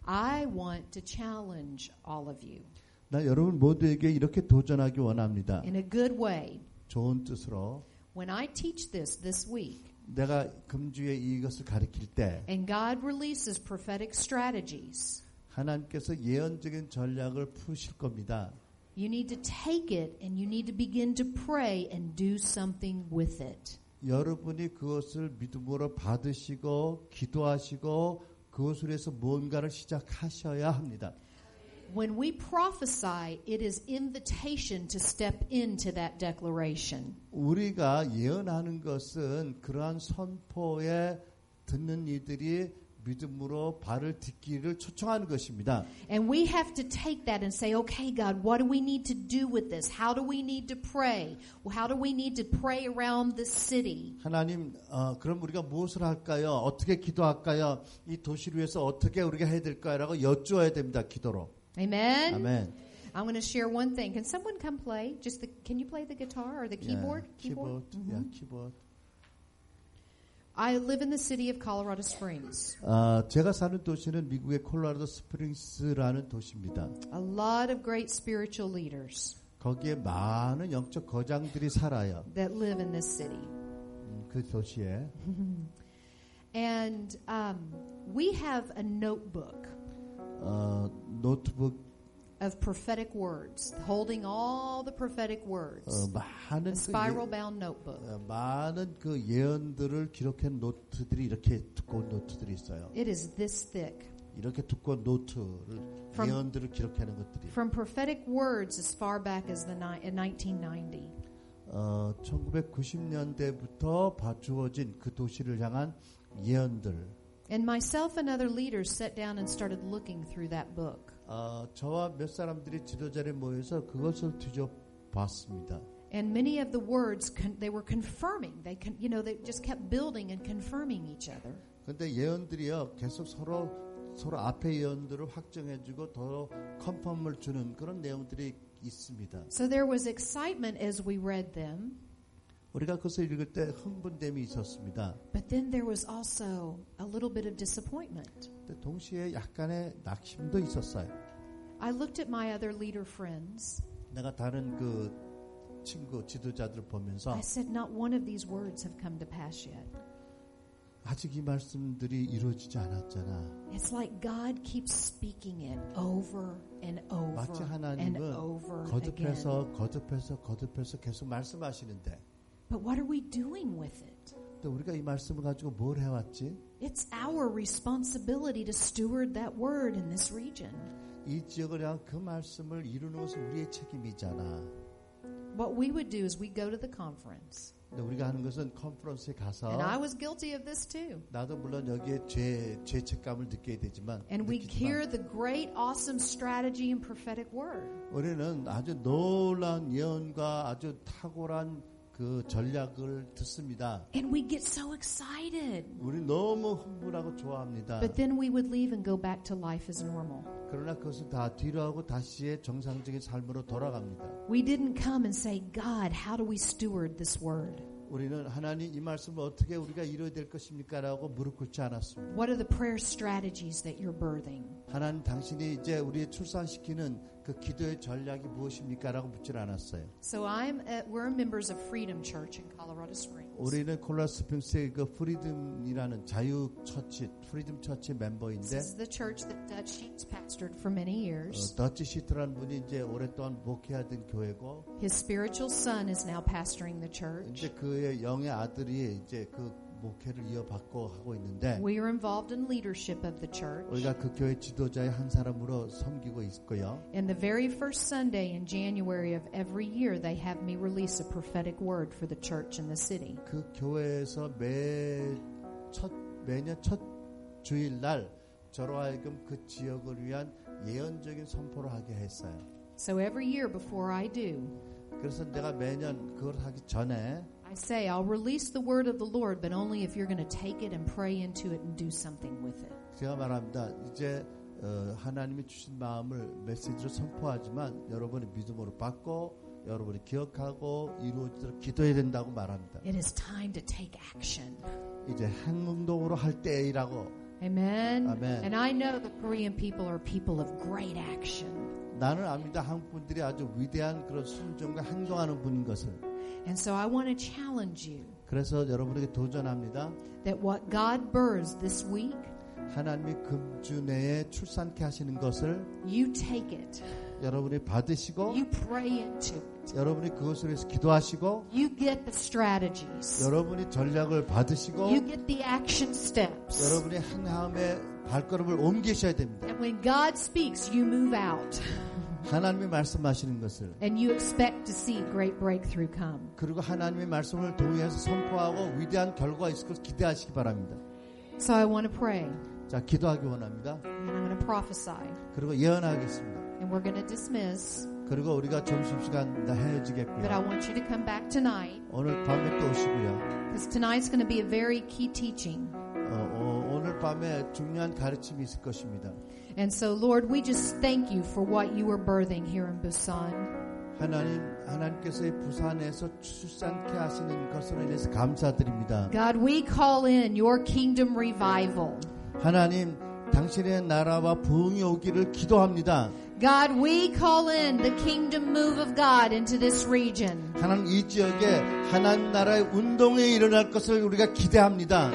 I want to challenge all of you. 나 여러분 모두에게 이렇게 도전하기 원합니다. In a good way. 좋은 뜻으로. When I teach this week. 내가 금주에 이것을 가르칠 때 And God releases prophetic strategies. 하나님께서 예언적인 전략을 푸실 겁니다. You need to take it and you need to begin to pray and do something with it. 여러분이 그것을 믿음으로 받으시고 기도하시고 그것을 위해서 뭔가를 시작하셔야 합니다. When we prophesy, it is invitation to step into that declaration. 우리가 예언하는 것은 그러한 선포에 듣는 이들이 믿음으로 발을 딛기를 초청하는 것입니다. And we have to take that and say, okay, God, what do we need to do with this? How do we need to pray? How do we need to pray around this city? 하나님, 그럼 우리가 무엇을 할까요? 어떻게 기도할까요? 이 도시를 위해서 어떻게 우리가 해야 될까요? 라고 여쭈어야 됩니다. 기도로. Amen. 아멘. I'm going to share one thing. Can someone come play? Can you play the guitar or the keyboard? Keyboard. Yeah, keyboard. I live in the city of Colorado Springs. 제가 사는 도시는 미국의 콜로라도 스프링스라는 도시입니다. A lot of great spiritual leaders. 거기에 많은 영적 거장들이 살아요. That live in this city. 그 도시에. And we have a notebook. 노트북 of prophetic words, holding all the prophetic words. 많은 a spiral-bound notebook. 많은 그 예언들을 기록한 노트들이 이렇게 두꺼운 노트들이 있어요. It is this thick. 이렇게 두꺼운 노트를 예언들을 기록하는 것들이. From prophetic words as far back as in 1990. 1990년대부터 주어진 그 도시를 향한 예언들. And myself and other leaders sat down and started looking through that book. 저와 몇 사람들이 지도자리에 모여서 그것을 뒤져봤습니다. And many of the words they were confirming. They just kept building and confirming each other. 근데 예언들이요 계속 서로 앞에 예언들을 확정해주고 더 컨펌을 주는 그런 내용들이 있습니다. So there was excitement as we read them. 우리가 그것을 읽을 때 흥분됨이 있었습니다. But then there was also a little bit of disappointment. 근데 동시에 약간의 낙심도 있었어요. I looked at my other leader friends. 내가 다른 그 친구 지도자들을 보면서 I said, not one of these words have come to pass yet. 아직 이 말씀들이 이루어지지 않았잖아. It's like God keeps speaking it over and over 마치 and 하나님은 over 거듭해서 계속 말씀하시는데. But what are we doing with it? 또 우리가 이 말씀을 가지고 뭘 해왔지? It's our responsibility to steward that word in this region. 이 지역을 향한 그 말씀을 이루는 것은 우리의 책임이잖아. What we would do is we go to the conference. 우리가 하는 것은 컨퍼런스에 가서 And I was guilty of this too. 나도 물론 여기에 죄책감을 느껴야 되지만 And we hear the great awesome strategy and prophetic word. 우리는 아주 놀라운 예언과 아주 탁월한 그 전략을 듣습니다. And we get so excited. 우리 너무 흥분하고 좋아합니다. But then we would leave and go back to life as normal. 그러나 그것을 다 뒤로하고 다시의 정상적인 삶으로 돌아갑니다. We didn't come and say, God, how do we steward this word? 우리는 하나님 이 말씀을 어떻게 우리가 이루어야 될 것입니까? 라고 무릎 꿇지 않았습니다. What are the prayer strategies that you're birthing? 하나님 당신이 이제 우리 출산시키는 그 기도의 전략이 무엇입니까? 라고 묻질 않았어요. So we're members of Freedom Church in Colorado Springs. 우리는 콜로라도 스프링스의 그 프리덤이라는 자유 처치, 프리덤 처치 멤버인데. This is the church that Dutch Sheets pastored for many years. 더치 시트라는 분이 이제 오랫동안 목회하던 교회고. His spiritual son is now pastoring the church. 이제 그의 영의 아들이 이제 그 목회를 이어받고 하고 있는데. We are involved in leadership of the church. 우리가 그 교회 지도자의 한 사람으로 섬기고 있고요. And the very first Sunday in January of every year, they have me release a prophetic word for the church in the city. 그 교회에서 매년 첫 주일날 저로 하여금 그 지역을 위한 예언적인 선포를 하게 했어요. So every year before I do, 그래서 내가 매년 그걸 하기 전에 I say I'll release the word of the Lord, but only if you're going to take it and pray into it and do something with it. 제가 말합니다. 이제 하나님이 주신 마음을 메시지로 선포하지만 여러분이 믿음으로 받고 여러분이 기억하고 이루어지도록 기도해야 된다고 말합니다. It is time to take action. 이제 행동으로 할 때이라고. Amen. 아멘. And I know the Korean people are people of great action. 나는 압니다. 한국 분들이 아주 위대한 그런 순종과 행동하는 분인 것을. And so I want to challenge you. 그래서 여러분에게 도전합니다. That what God births this week, 하나님이 금주 내에 출산케 하시는 것을 you take it. 여러분이 받으시고 You pray into it. 여러분이 그것을 위해서 기도하시고 You get the strategies. 여러분이 전략을 받으시고 You get the action steps. 여러분이 하나님의 발걸음을 옮기셔야 됩니다. And when God speaks, you move out. 하나님이 말씀하시는 것을 And you expect to see great breakthrough come. 그리고 하나님의 말씀을 동의해서 선포하고 위대한 결과가 있을 것을 기대하시기 바랍니다. So I want to pray. 자, 기도하기 원합니다. And I'm going to prophesy. 그리고 예언하겠습니다. And we're going to dismiss. 그리고 우리가 점심시간 다 헤어지겠고요. But I want you to come back tonight. 오늘 밤에 또 오시고요. Because tonight's going to be a very key teaching. 오늘 밤에 중요한 가르침이 있을 것입니다. And so, Lord, we just thank you for what you are birthing here in Busan. 하나님께서 이 부산에서 출산케 하시는 것으로 인해서 감사드립니다. God, we call in your kingdom revival. 하나님, 당신의 나라와 부흥이 오기를 기도합니다. God, we call in the kingdom move of God into this region. 하나님, 이 지역에 하나님 나라의 운동이 일어날 것을 우리가 기대합니다.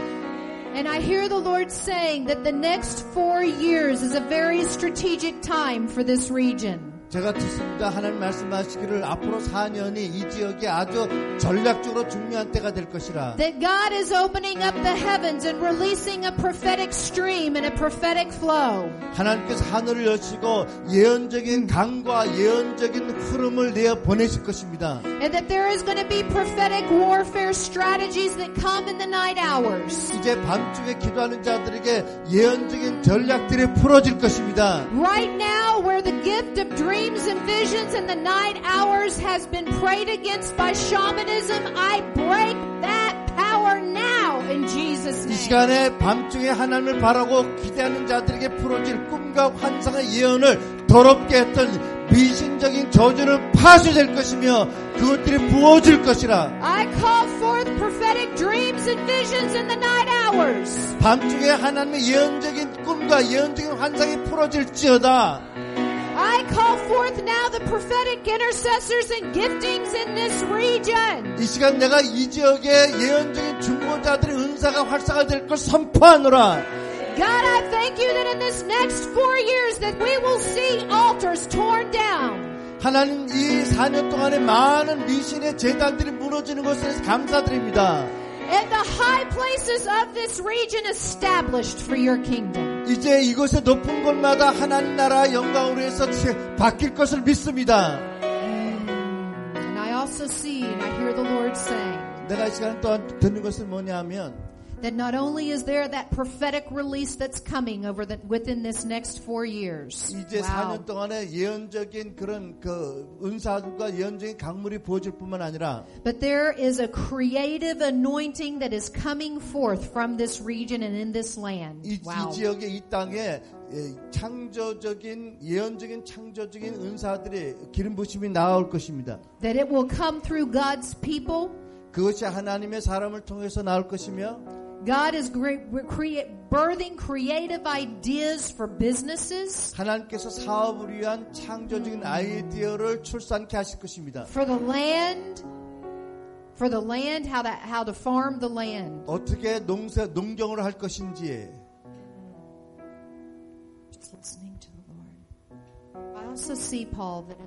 And I hear the Lord saying that the next 4 years is a very strategic time for this region. 제가 듣습니다. 하나님 말씀하시기를 앞으로 4년이 이 지역에 아주 전략적으로 중요한 때가 될 것이라. That God is opening up the heavens and releasing a prophetic stream and a prophetic flow. 하나님께서 하늘을 여시고 예언적인 강과 예언적인 흐름을 내어 보내실 것입니다. And that there is going to be prophetic warfare strategies that come in the night hours. 이제 밤중에 기도하는 자들에게 예언적인 전략들이 풀어질 것입니다. Right now, where the gift of dreams and visions in the night hours has been prayed against by shamanism, I break that power now in Jesus' 이 name. 시간에 밤중에 하나님을 바라고 기대하는 자들에게 풀어질 꿈과 환상의 예언을 더럽게 했던 미신적인 저주는 파쇄될 것이며 그것들이 부어질 것이라. I call forth prophetic dreams and visions in the night hours. 밤중에 하나님의 예언적인 꿈과 예언적인 환상이 풀어질지어다. I I call forth now the prophetic intercessors and giftings in this region. 이 시간 내가 이 지역의 예언적인 중보자들의 은사가 활성화될 걸 선포하노라. God, I thank you that in this next 4 years that we will see altars torn down. 하나님 이 4년 동안에 많은 미신의 제단들이 무너지는 것에 감사드립니다. And the high places of this region established for your kingdom. 이제 이곳의 높은 곳마다 하나님 나라 영광으로 해서 바뀔 것을 믿습니다. And I also see and I hear the Lord saying. 내가 이 시간 또한 듣는 것은 뭐냐면 that not only is there that prophetic release that's coming within this next 4 years. 이제 4년 동안에 예언적인 그런 그 은사들과 예언적인 강물이 부어질 뿐만 아니라 but there is a creative anointing that is coming forth from this region and in this land. 이 지역의 이 땅에 창조적인 예언적인 창조적인 은사들이 기름 부심이 나올 것입니다. That it will come through God's people. 그것이 하나님의 사람을 통해서 나올 것이며 God is birthing creative ideas for businesses. 하나님께서 사업을 위한 창조적인 아이디어를 출산케 하실 것입니다. For the land, how to farm the land. 어떻게 농경을 할 것인지. Just listening to the Lord. I also see, Paul, that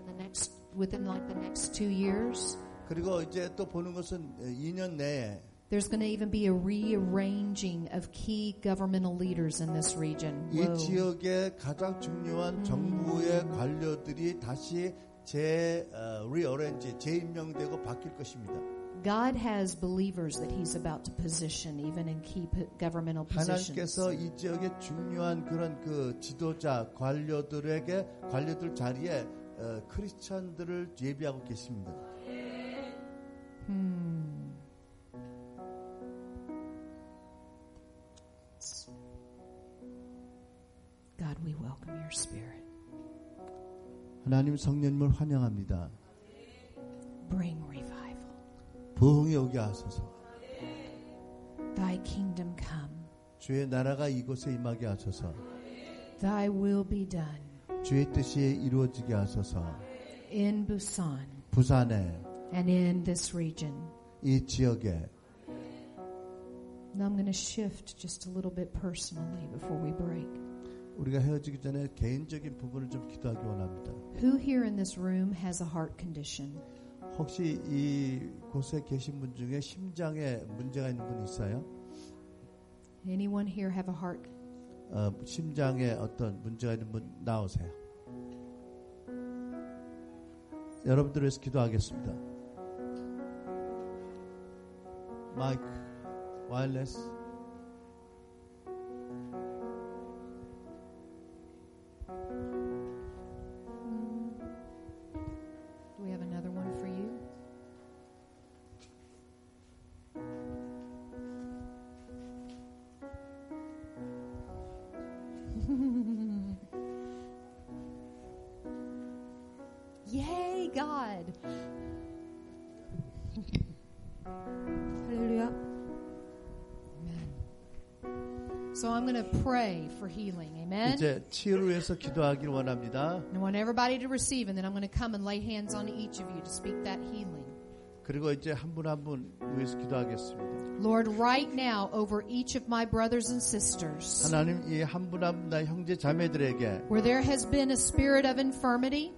within the next 2 years. 그리고 이제 또 보는 것은 2년 내에. There's going to even be a rearranging of key governmental leaders in this region. 이 지역의 가장 중요한 정부의 관료들이 다시 재임명되고 바뀔 것입니다. God has believers that He's about to position even in key governmental positions. 하나님께서 이 지역의 중요한 그런 그 지도자 관료들 자리에 크리스천들을 예비하고 계십니다. God, we welcome your spirit. 하나님 성령님을 환영합니다. Bring revival. 부흥이 오게 하소서. Thy kingdom come. 주의 나라가 이곳에 임하게 하소서. Thy will be done. 주의 뜻이 이루어지게 하소서. In Busan. 부산에. And in this region. 이 지역에. Now I'm going to shift just a little bit personally before we break. 우리가 헤어지기 전에 개인적인 부분을 좀 기도하기 원합니다. Who here in this room has a heart condition? 혹시 이 곳에 계신 분 중에 심장에 문제가 있는 분 있어요? Anyone here have a heart? 심장에 어떤 문제가 있는 분 나오세요. 여러분들 위해서 기도하겠습니다. 마이크, 와이어리스. Do we have another one for you? Yay, God. Hallelujah. Amen. So I'm going to pray for healing. Amen. 이제 치유를 위해서 기도하길 원합니다. I want everybody to receive, and then I'm going to come and lay hands on each of you to speak that healing. 그리고 이제 한 분 한 분 위해서 기도하겠습니다. Lord, right now over each of my brothers and sisters. 하나님 이 한 분 한 분 나의 형제 자매들에게 Where there has been a spirit of infirmity.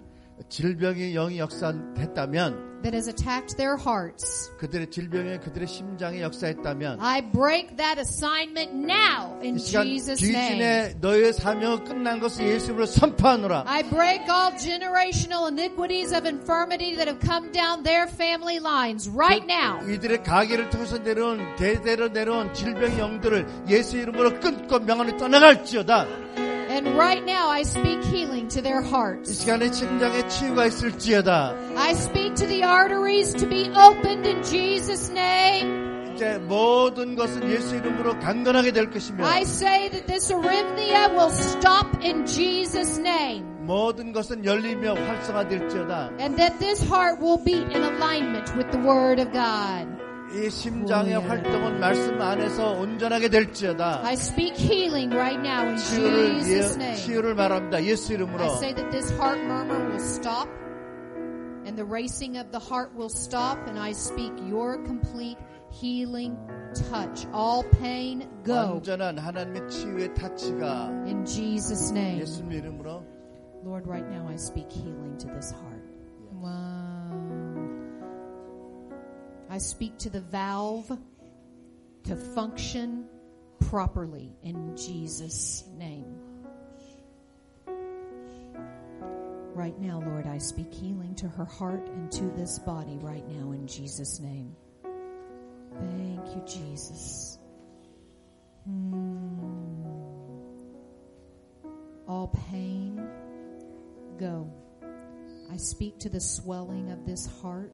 질병이 영이 역사했다면 that has attacked their hearts. 그들의 질병에 그들의 심장에 역사했다면 I break that assignment now in Jesus' name. 귀신의 너의 사명은 끝난 것을 예수님으로 선포하노라. I break all generational iniquities of infirmity that have come down their family lines right now. 이들의 가계를 통해서 내려온 대대로 내려온 질병의 영들을 예수 이름으로 끊고 명하며 떠나갈지어다. And right now I speak healing to their hearts. 이 시간에 심장에 치유가 있을지어다. I speak to the arteries to be opened in Jesus' name. 이제 모든 것은 예수 이름으로 강건하게 될 것이며 I say that this arrhythmia will stop in Jesus' name. 모든 것은 열리며 활성화될지어다. And that this heart will beat in alignment with the Word of God. 이 심장의 활동은 말씀 안에서 온전하게 될지어다. I speak healing right now in Jesus' name. 치유를 말합니다. 예수 이름으로. I say that this heart murmur will stop and the racing of the heart will stop, and I speak your complete healing touch. All pain go. 완전한 하나님의 치유의 타치가 in Jesus' name. 예수 이름으로. Lord, right now I speak healing to this heart. Yes. Wow. I speak to the valve to function properly in Jesus' name. Right now, Lord, I speak healing to her heart and to this body right now in Jesus' name. Thank you, Jesus. All pain, go. I speak to the swelling of this heart.